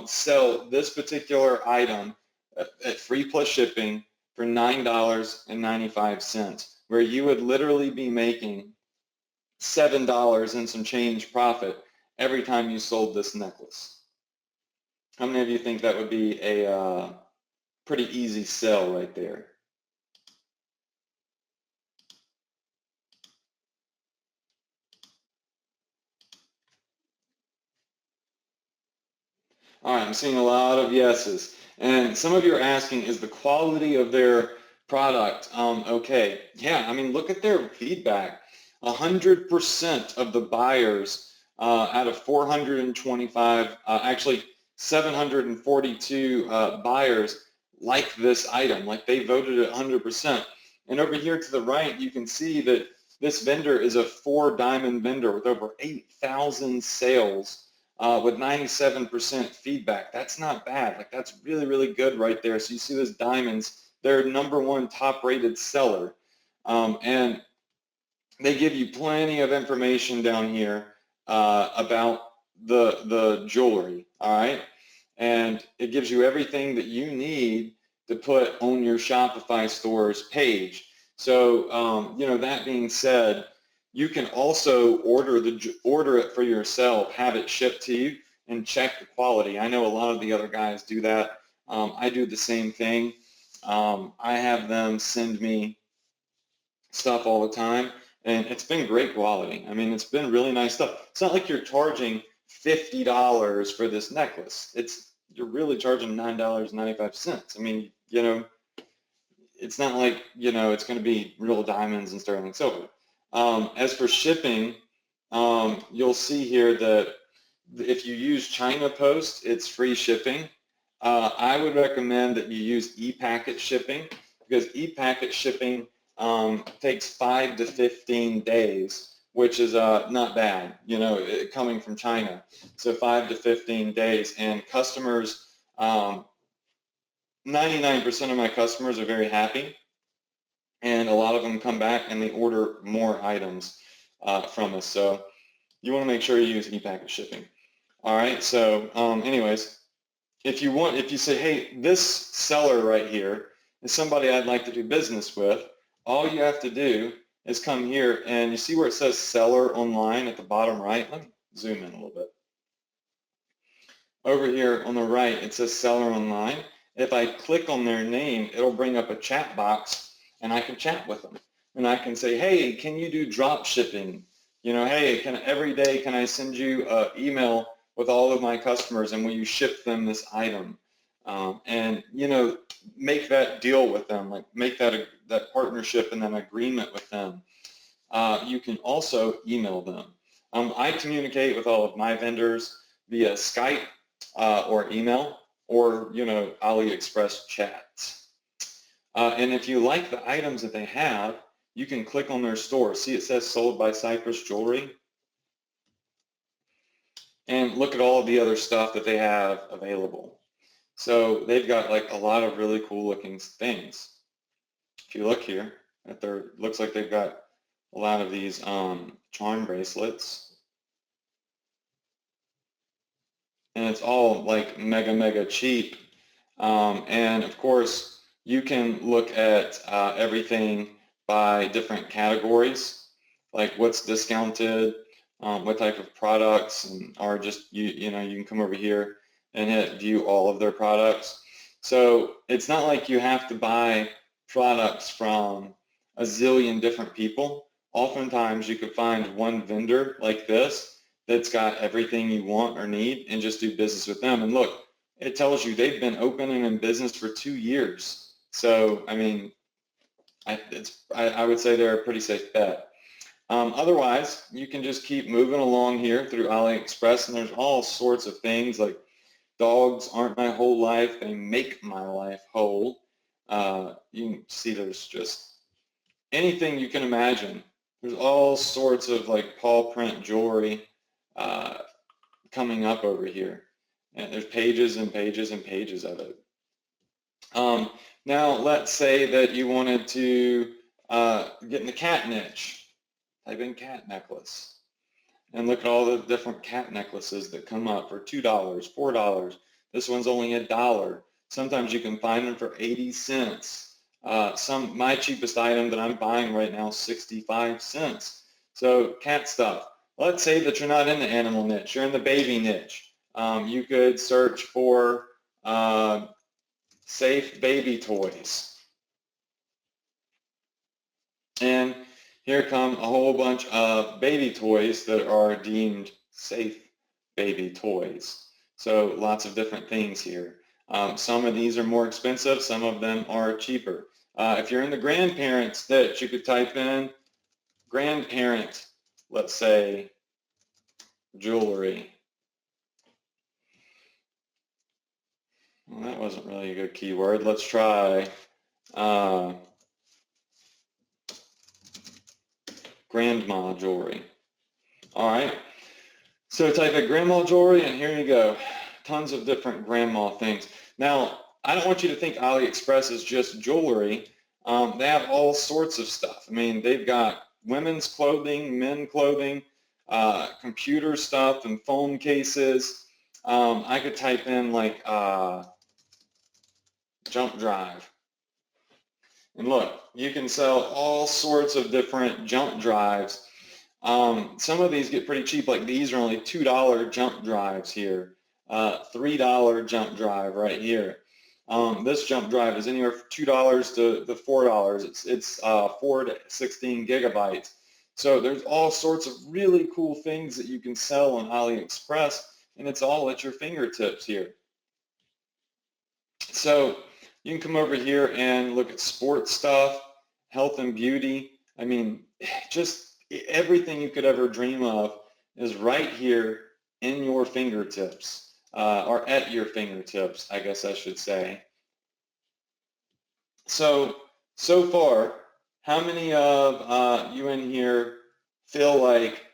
sell this particular item at free plus shipping for $9.95, where you would literally be making $7 and some change profit every time you sold this necklace? How many of you think that would be a pretty easy sell right there? All right, I'm seeing a lot of yeses. And some of you are asking, is the quality of their product okay? Yeah, I mean, look at their feedback. 100% of the buyers out of 425, actually 742 buyers like this item, like they voted it 100%. And over here to the right, you can see that this vendor is a 4-diamond vendor with over 8,000 sales with 97% feedback. That's not bad. Like, that's really, really good right there. So you see those diamonds, they're #1 top-rated seller. And they give you plenty of information down here about the jewelry, all right? And it gives you everything that you need to put on your Shopify store's page. So, you know, that being said, you can also order it for yourself, have it shipped to you, and check the quality. I know a lot of the other guys do that. I do the same thing. I have them send me stuff all the time, and it's been great quality. I mean, it's been really nice stuff. It's not like you're charging $50 for this necklace. You're really charging $9.95. I mean, you know, it's not like, you know, it's going to be real diamonds and sterling silver. As for shipping, you'll see here that if you use China Post, it's free shipping. I would recommend that you use e-packet shipping, because e-packet shipping takes 5 to 15 days, which is not bad, you know, coming from China. So 5 to 15 days, and customers, 99% of my customers are very happy, and a lot of them come back and they order more items from us. So you want to make sure you use e-packet shipping. All right, so anyways, if you say, hey, this seller right here is somebody I'd like to do business with, all you have to do is come here, and you see where it says seller online at the bottom right? Let me zoom in a little bit. Over here on the right, it says seller online. If I click on their name, it'll bring up a chat box, and I can chat with them. And I can say, hey, can you do drop shipping? You know, hey, every day can I send you an email with all of my customers, and will you ship them this item? And, you know, make that deal with them, like make that partnership and an agreement with them. You can also email them. I communicate with all of my vendors via Skype or email, or, you know, AliExpress chats. And if you like the items that they have, you can click on their store. See, it says sold by Cypress Jewelry. And look at all of the other stuff that they have available. So they've got like a lot of really cool looking things. If you look here, looks like they've got a lot of these charm bracelets. And it's all like mega cheap. And of course, you can look at everything by different categories, like what's discounted, what type of products, or just you know you can come over here and hit view all of their products. So it's not like you have to buy products from a zillion different people. Oftentimes you could find one vendor like this that's got everything you want or need and just do business with them. And look, it tells you they've been open and in business for 2 years. So, I mean, I would say they're a pretty safe bet. Otherwise, you can just keep moving along here through AliExpress, and there's all sorts of things like dogs aren't my whole life, they make my life whole. You can see there's just anything you can imagine. There's all sorts of like paw print jewelry uh, coming up over here. And there's pages and pages and pages of it. Now, let's say that you wanted to get in the cat niche. Type in cat necklace. And look at all the different cat necklaces that come up for $2, $4. This one's only $1. Sometimes you can find them for 80 cents. My cheapest item that I'm buying right now is 65 cents. So cat stuff. Let's say that you're not in the animal niche, you're in the baby niche. You could search for safe baby toys. And here come a whole bunch of baby toys that are deemed safe baby toys. So lots of different things here. Some of these are more expensive, some of them are cheaper. If you're in the grandparents niche, you could type in grandparent, let's say, jewelry. Well, that wasn't really a good keyword. Let's try grandma jewelry. All right. So type in grandma jewelry, and here you go. Tons of different grandma things. Now, I don't want you to think AliExpress is just jewelry. They have all sorts of stuff. I mean, they've got women's clothing, men clothing, computer stuff, and phone cases. I could type in like jump drive. And look, you can sell all sorts of different jump drives. Some of these get pretty cheap, like these are only $2 jump drives here. $3 jump drive right here. This jump drive is anywhere from $2 to $4. It's 4 to 16 gigabytes. So there's all sorts of really cool things that you can sell on AliExpress, and it's all at your fingertips here. So you can come over here and look at sports stuff, health and beauty. I mean, just everything you could ever dream of is right here in your fingertips, or at your fingertips, I guess I should say. So far, how many of you in here feel like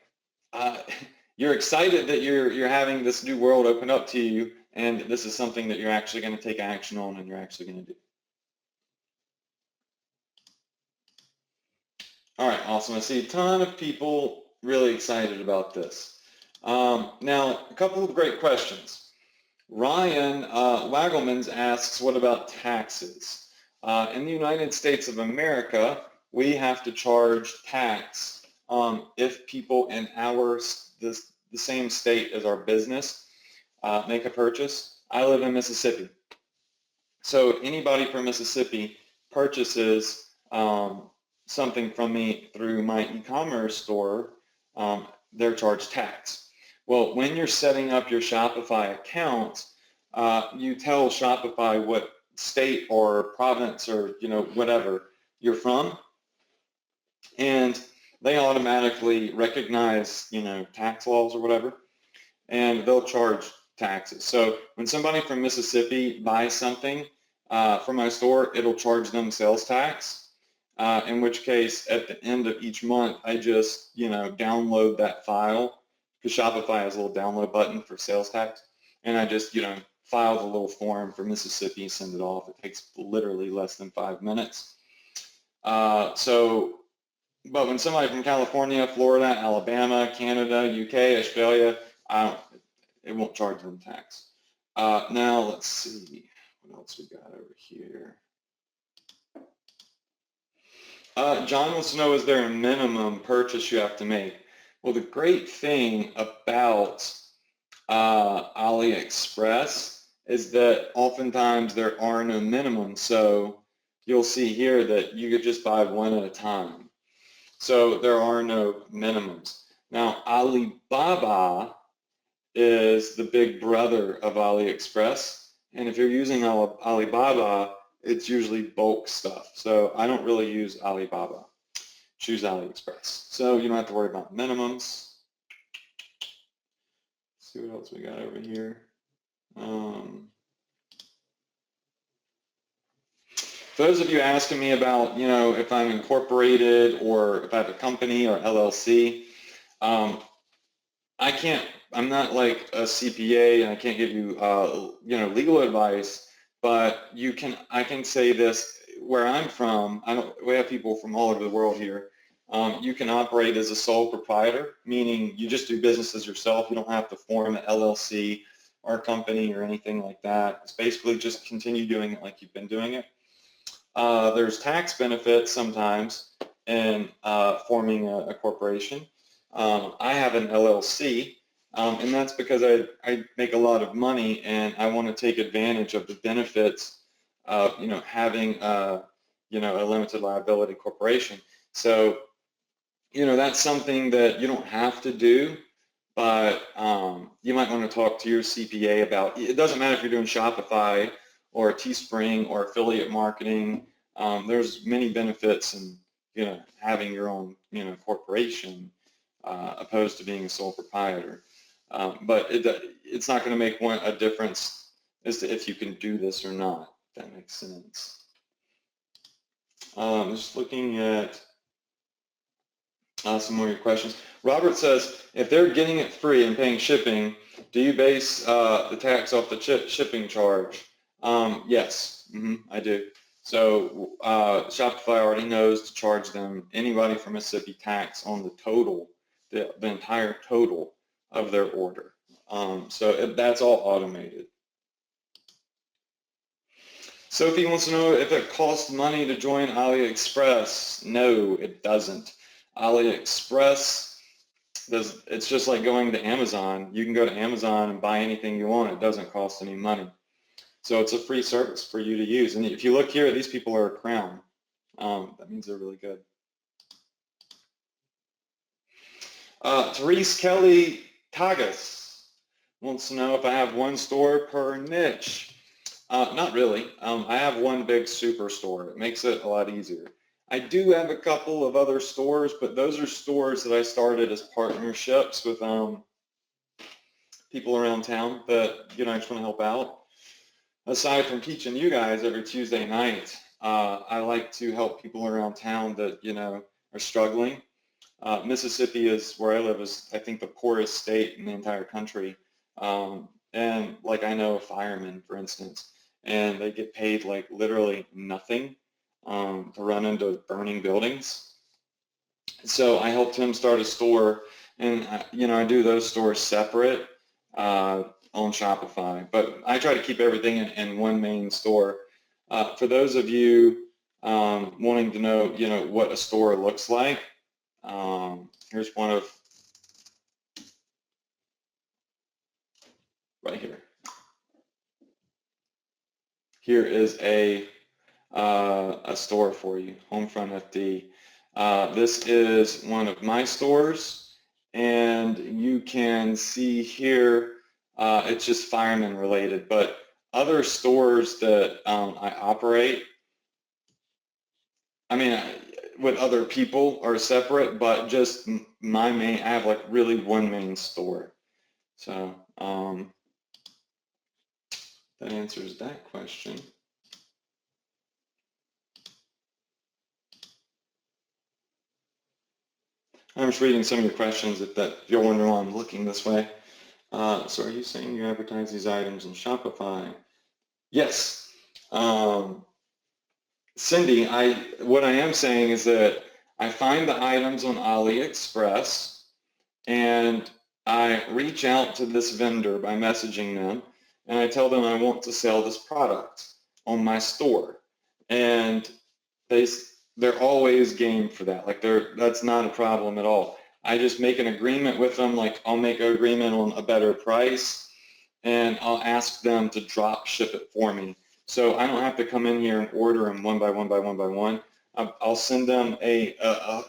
you're excited that you're having this new world open up to you, and this is something that you're actually going to take action on and you're actually going to do? All right, awesome. I see a ton of people really excited about this. Now, a couple of great questions. Ryan Wagelmans asks, what about taxes? In the United States of America, we have to charge tax if people in the same state as our business make a purchase. I live in Mississippi. So anybody from Mississippi purchases something from me through my e-commerce store, they're charged tax. Well, when you're setting up your Shopify account, you tell Shopify what state or province or whatever you're from, and they automatically recognize tax laws or whatever, and they'll charge taxes. So when somebody from Mississippi buys something from my store, it'll charge them sales tax. In which case, at the end of each month, I just download that file, because Shopify has a little download button for sales tax, and I just file the little form for Mississippi, send it off. It takes literally less than 5 minutes. But when somebody from California, Florida, Alabama, Canada, UK, Australia, it won't charge them tax. Now let's see, What else we got over here? John wants to know, is there a minimum purchase you have to make? Well, the great thing about AliExpress is that oftentimes there are no minimums. So you'll see here that you could just buy one at a time. So there are no minimums. Now, Alibaba is the big brother of AliExpress. And if you're using Alibaba, it's usually bulk stuff. So I don't really use Alibaba. Choose AliExpress. So you don't have to worry about minimums. Let's see what else we got over here. For those of you asking me about, if I'm incorporated or if I have a company or LLC, I'm not like a CPA and I can't give you, legal advice, but I can say this, where I'm from, we have people from all over the world here. You can operate as a sole proprietor, meaning you just do business as yourself. You don't have to form an LLC or a company or anything like that. It's basically just continue doing it like you've been doing it. There's tax benefits sometimes in forming a corporation. I have an LLC, and that's because I make a lot of money and I want to take advantage of the benefits of having a limited liability corporation. So that's something that you don't have to do, but you might want to talk to your CPA about. It doesn't matter if you're doing Shopify or Teespring or affiliate marketing. There's many benefits in having your own corporation opposed to being a sole proprietor. But it's not going to make a difference as to if you can do this or not, if that makes sense. Just looking at some more of your questions. Robert says, if they're getting it free and paying shipping, do you base the tax off the shipping charge? Yes, I do. So Shopify already knows to charge them, anybody from Mississippi, tax on the total, the entire total of their order. So that's all automated. Sophie wants to know if it costs money to join AliExpress. No, it doesn't. AliExpress, it's just like going to Amazon. You can go to Amazon and buy anything you want. It doesn't cost any money. So it's a free service for you to use. And if you look here, these people are a crown. That means they're really good. Therese Kelly Tagas wants to know if I have one store per niche. Not really. I have one big superstore. It makes it a lot easier. I do have a couple of other stores, but those are stores that I started as partnerships with people around town that I just want to help out. Aside from teaching you guys every Tuesday night, I like to help people around town that are struggling. Mississippi is where I live, is I think the poorest state in the entire country, and like I know a fireman, for instance, and they get paid like literally nothing to run into burning buildings. So I helped him start a store, and I do those stores separate on Shopify, but I try to keep everything in one main store. For those of you wanting to know, what a store looks like, here's one of right here. Here is a store for you, Homefront FD. This is one of my stores, and you can see here it's just fireman related, but other stores that I operate, with other people are separate, but just I have like really one main store. So that answers that question. I'm just reading some of your questions if you're wondering why I'm looking this way. So are you saying you advertise these items in Shopify? Yes. Cindy, what I am saying is that I find the items on AliExpress and I reach out to this vendor by messaging them and I tell them I want to sell this product. on my store, and they're always game for that. Like that's not a problem at all. I just make an agreement with them. Like I'll make an agreement on a better price, and I'll ask them to drop ship it for me. So I don't have to come in here and order them one by one by one by one. I'll send them a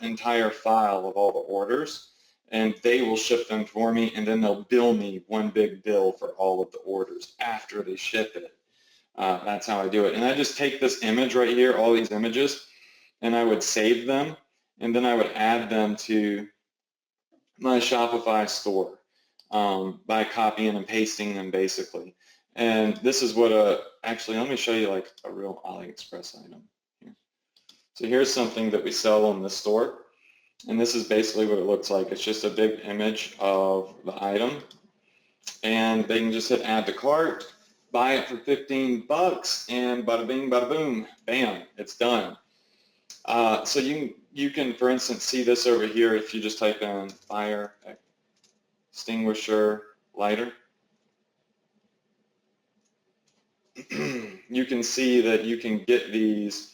entire file of all the orders, and they will ship them for me, and then they'll bill me one big bill for all of the orders after they ship it. That's how I do it. And I just take this image right here, all these images, and I would save them, and then I would add them to my Shopify store by copying and pasting them basically. And this is what actually let me show you like a real AliExpress item here. So here's something that we sell on this store, and this is basically what it looks like. It's just a big image of the item, and they can just hit add to cart, buy it for 15 bucks, and bada bing, bada boom, bam, it's done. So you can, for instance, see this over here if you just type in fire extinguisher lighter. You can see that you can get these.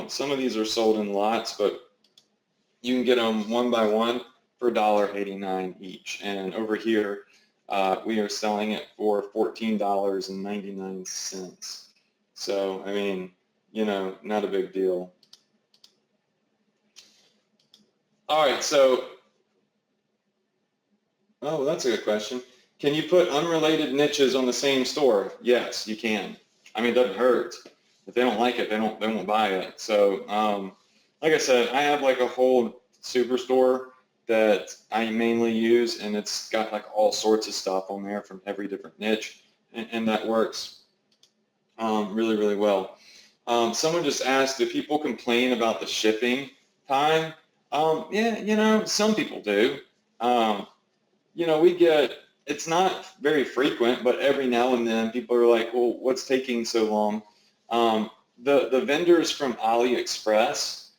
Some of these are sold in lots, but you can get them one by one for $1.89 each. And over here, we are selling it for $14.99. So, I mean, you know, not a big deal. All right, so, oh, that's a good question. Can you put unrelated niches on the same store? Yes, you can. I mean, it doesn't hurt. If they don't like it, they won't buy it. So, like I said, I have like a whole superstore that I mainly use, and it's got like all sorts of stuff on there from every different niche, and that works really, really well. Someone just asked, do people complain about the shipping time? Yeah, you know, some people do. You know, it's not very frequent, but every now and then people are like, well, what's taking so long? The vendors from AliExpress,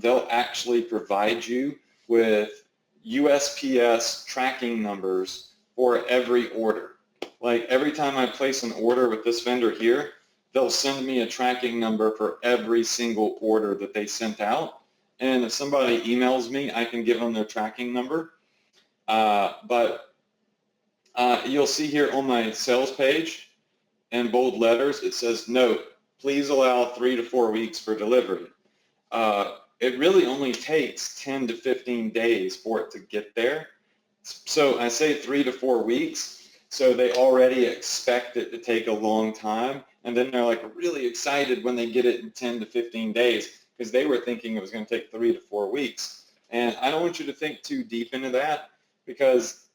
they'll actually provide you with USPS tracking numbers for every order. Like every time I place an order with this vendor here, they'll send me a tracking number for every single order that they sent out. And if somebody emails me, I can give them their tracking number. But you'll see here on my sales page in bold letters, it says, note, please allow 3 to 4 weeks for delivery. It really only takes 10 to 15 days for it to get there. So I say 3 to 4 weeks, so they already expect it to take a long time, and then they're like really excited when they get it in 10 to 15 days because they were thinking it was going to take 3 to 4 weeks. And I don't want you to think too deep into that, because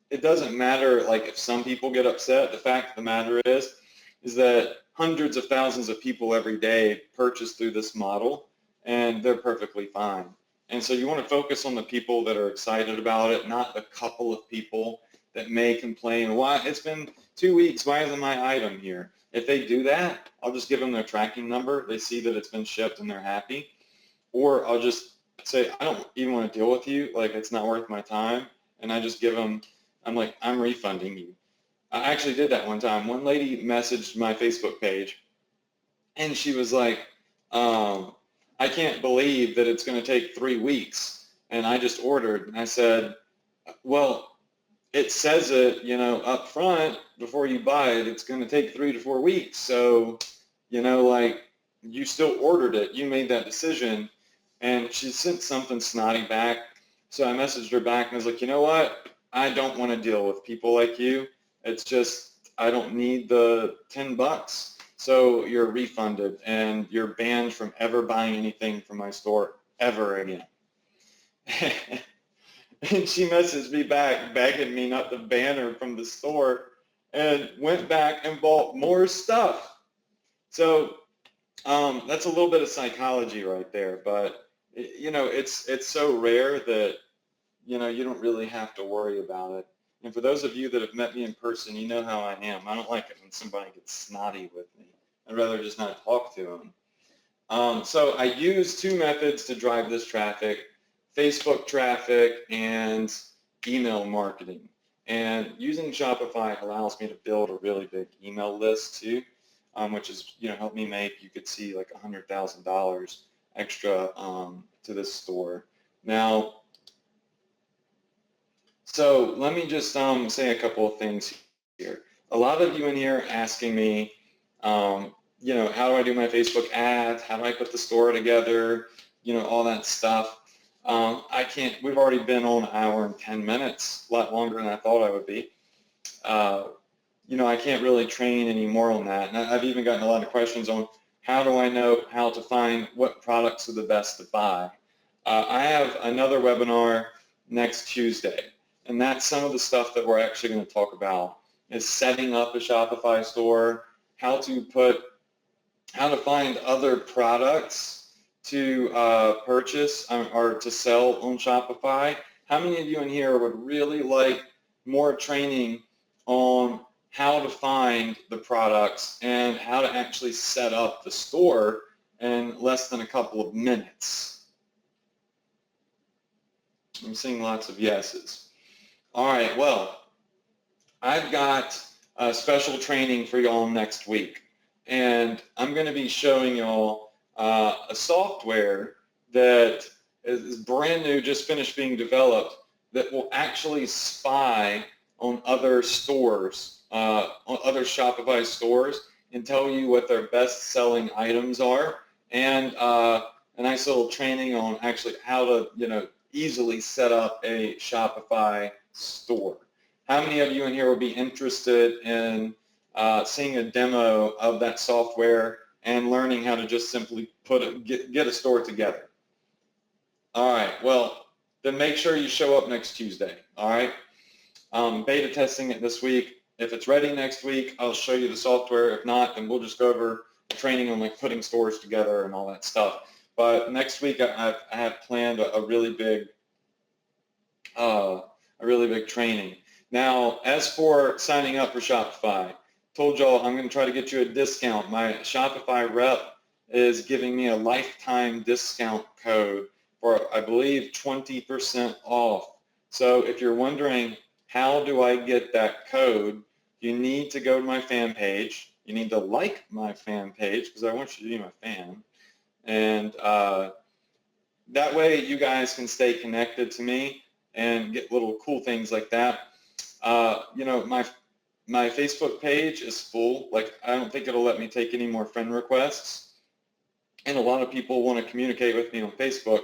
it doesn't matter like if some people get upset. The fact of the matter is that hundreds of thousands of people every day purchase through this model, and they're perfectly fine. And so you want to focus on the people that are excited about it, not the couple of people that may complain, why it's been 2 weeks, why isn't my item here? If they do that, I'll just give them their tracking number. They see that it's been shipped and they're happy. Or I'll just say, I don't even want to deal with you, like it's not worth my time. And I just give them, I'm like, I'm refunding you. I actually did that one time. One lady messaged my Facebook page, and she was like, I can't believe that it's going to take 3 weeks, and I just ordered. And I said, well, it says it, you know, up front before you buy it, it's going to take 3 to 4 weeks. So, you know, like, you still ordered it. You made that decision. And she sent something snotty back. So I messaged her back and I was like, you know what? I don't want to deal with people like you. It's just, I don't need the 10 bucks. So you're refunded and you're banned from ever buying anything from my store ever again. And she messaged me back begging me not to ban her from the store, and went back and bought more stuff. So that's a little bit of psychology right there, but you know, it's so rare that, you know, you don't really have to worry about it. And for those of you that have met me in person, you know how I am. I don't like it when somebody gets snotty with me. I'd rather just not talk to them. So I use 2 methods to drive this traffic: Facebook traffic and email marketing. And using Shopify allows me to build a really big email list too. which is, helped me make, you could see, like $100,000 extra to this store. Now, so let me just say a couple of things here. A lot of you in here asking me, how do I do my Facebook ads? How do I put the store together? All that stuff. I can't, we've already been on 1 hour and 10 minutes, a lot longer than I thought I would be. I can't really train any more on that. And I've even gotten a lot of questions on how do I know how to find what products are the best to buy. I have another webinar next Tuesday, and that's some of the stuff that we're actually going to talk about, is setting up a Shopify store, how to find other products to purchase or to sell on Shopify. How many of you in here would really like more training on how to find the products and how to actually set up the store in less than a couple of minutes? I'm seeing lots of yeses. All right, well, I've got a special training for y'all next week, and I'm going to be showing y'all a software that is brand new, just finished being developed, that will actually spy on other stores, on other Shopify stores, and tell you what their best-selling items are, and a nice little training on actually how to, easily set up a Shopify store. How many of you in here would be interested in seeing a demo of that software and learning how to just simply get a store together? All right, well, then make sure you show up next Tuesday, all right? Beta testing it this week. If it's ready next week, I'll show you the software. If not, then we'll just go over training on like putting stores together and all that stuff. But next week, I have planned a really big training. Now, as for signing up for Shopify, told y'all I'm going to try to get you a discount. My Shopify rep is giving me a lifetime discount code for, I believe, 20% off. So if you're wondering how do I get that code, you need to go to my fan page. You need to like my fan page because I want you to be my fan. And that way you guys can stay connected to me and get little cool things like that. My Facebook page is full. Like, I don't think it'll let me take any more friend requests. And a lot of people want to communicate with me on Facebook.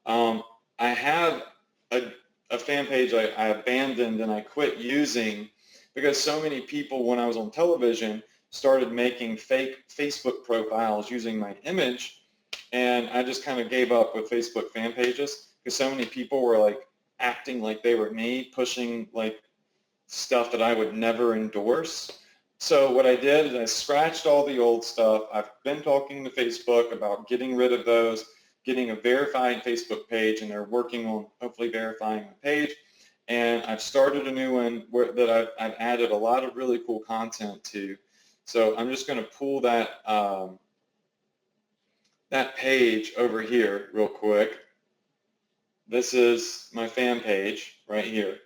I have a fan page I abandoned and I quit using because so many people, when I was on television, started making fake Facebook profiles using my image, and I just kind of gave up with Facebook fan pages because so many people were like acting like they were me, pushing like stuff that I would never endorse. So what I did is I scratched all the old stuff. I've been talking to Facebook about getting rid of those, getting a verified Facebook page, and they're working on hopefully verifying the page. And I've started a new one that I've added a lot of really cool content to. So I'm just going to pull that that page over here real quick. This is my fan page right here.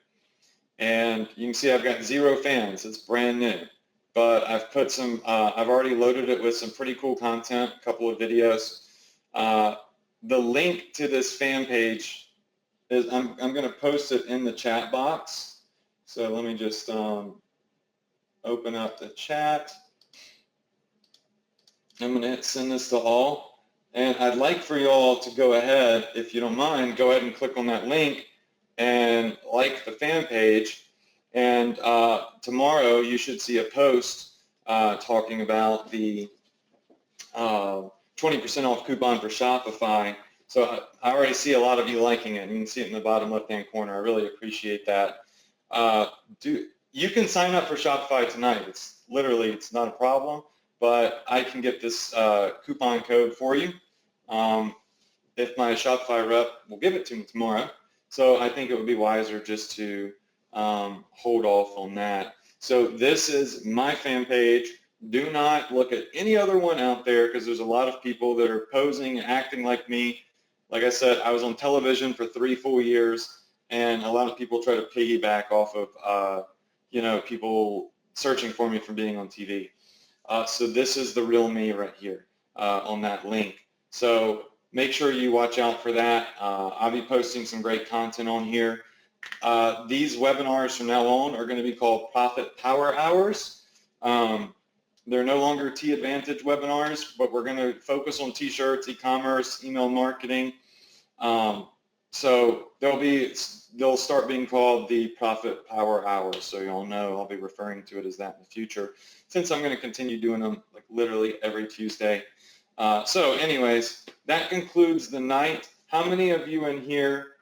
And you can see I've got 0 fans. It's brand new. But I've put some, I've already loaded it with some pretty cool content, a couple of videos. The link to this fan page is, I'm going to post it in the chat box. So let me just open up the chat. I'm going to send this to all. And I'd like for you all to go ahead, if you don't mind, go ahead and click on that link and like the fan page. And tomorrow you should see a post talking about the 20% off coupon for Shopify. So I already see a lot of you liking it. You can see it in the bottom left-hand corner. I really appreciate that. You can sign up for Shopify tonight. It's not a problem, but I can get this coupon code for you if my Shopify rep will give it to me tomorrow. So I think it would be wiser just to hold off on that. So this is my fan page. Do not look at any other one out there because there's a lot of people that are posing and acting like me. Like I said, I was on television for 3 full years, and a lot of people try to piggyback off of, people searching for me from being on TV. So this is the real me right here on that link. So make sure you watch out for that. I'll be posting some great content on here. These webinars from now on are going to be called Profit Power Hours. They're no longer T-Advantage webinars, but we're going to focus on T-shirts, e-commerce, email marketing. So they'll start being called the Profit Power Hours. So you'll know I'll be referring to it as that in the future, since I'm going to continue doing them like literally every Tuesday. So anyways, that concludes the night. How many of you in here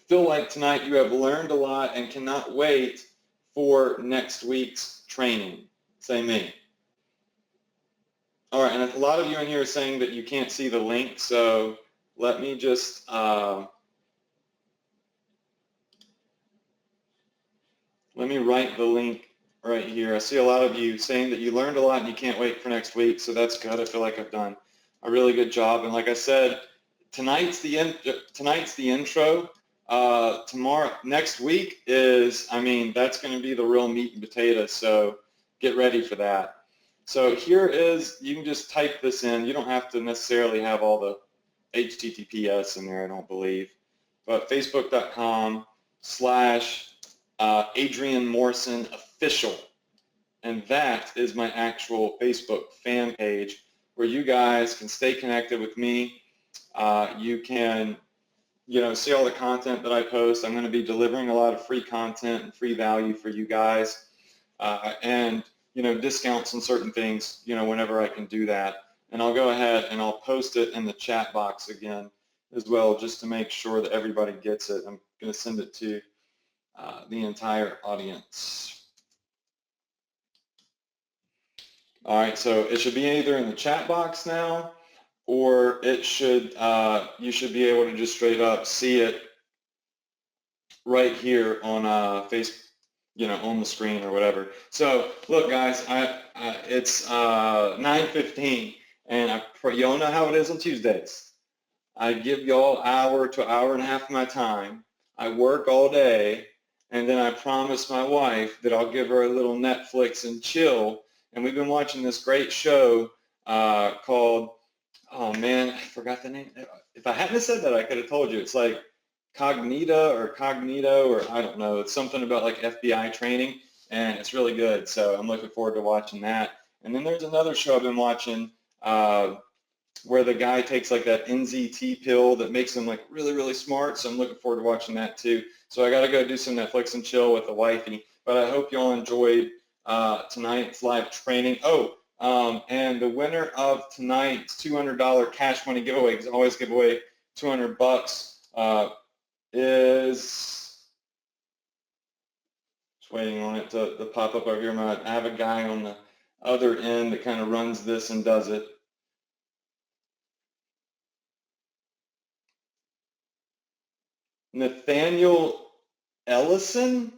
feel like tonight you have learned a lot and cannot wait for next week's training? Say me. All right, and a lot of you in here are saying that you can't see the link, so let me just let me write the link right here. I see a lot of you saying that you learned a lot and you can't wait for next week, so that's good. I feel like I've done a really good job. And like I said, tonight's the intro. Next week is, that's going to be the real meat and potatoes, so get ready for that. So here is, you can just type this in. You don't have to necessarily have all the HTTPS in there, I don't believe, but facebook.com/Adrian Morrison official. And that is my actual Facebook fan page where you guys can stay connected with me. You can, see all the content that I post. I'm going to be delivering a lot of free content and free value for you guys. And discounts on certain things, whenever I can do that. And I'll go ahead and I'll post it in the chat box again as well, just to make sure that everybody gets it. I'm going to send it to the entire audience. All right, so it should be either in the chat box now, or it should you should be able to just straight up see it right here on Facebook, on the screen or whatever. So look, guys, it's 9:15, and y'all know how it is on Tuesdays. I give y'all hour to hour and a half of my time. I work all day, and then I promise my wife that I'll give her a little Netflix and chill. And we've been watching this great show called, oh man, I forgot the name. If I hadn't said that, I could have told you. It's like Cognito, or I don't know. It's something about like FBI training, and it's really good. So I'm looking forward to watching that. And then there's another show I've been watching where the guy takes like that NZT pill that makes him like really, really smart. So I'm looking forward to watching that too. So I got to go do some Netflix and chill with the wifey. But I hope you all enjoyed tonight's live training. And the winner of tonight's $200 cash money giveaway, because I always give away $200, is just waiting on it to pop up over here. I have a guy on the other end that kind of runs this and does it. Nathaniel Ellison.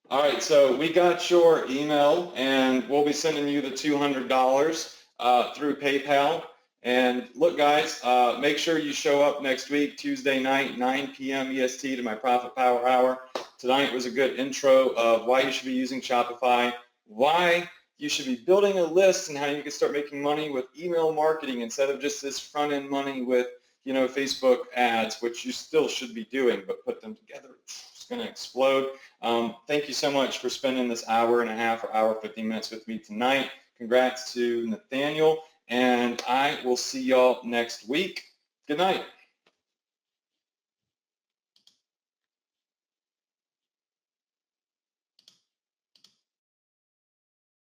All right, so we got your email, and we'll be sending you the $200 through PayPal. And look, guys, make sure you show up next week, Tuesday night, 9 p.m. EST, to my Profit Power Hour. Tonight was a good intro of why you should be using Shopify, why you should be building a list, and how you can start making money with email marketing instead of just this front-end money with Facebook ads, which you still should be doing, but put them together, it's going to explode. Thank you so much for spending this hour and a half or hour 15 minutes with me tonight. Congrats to Nathaniel, and I will see y'all next week. Good night.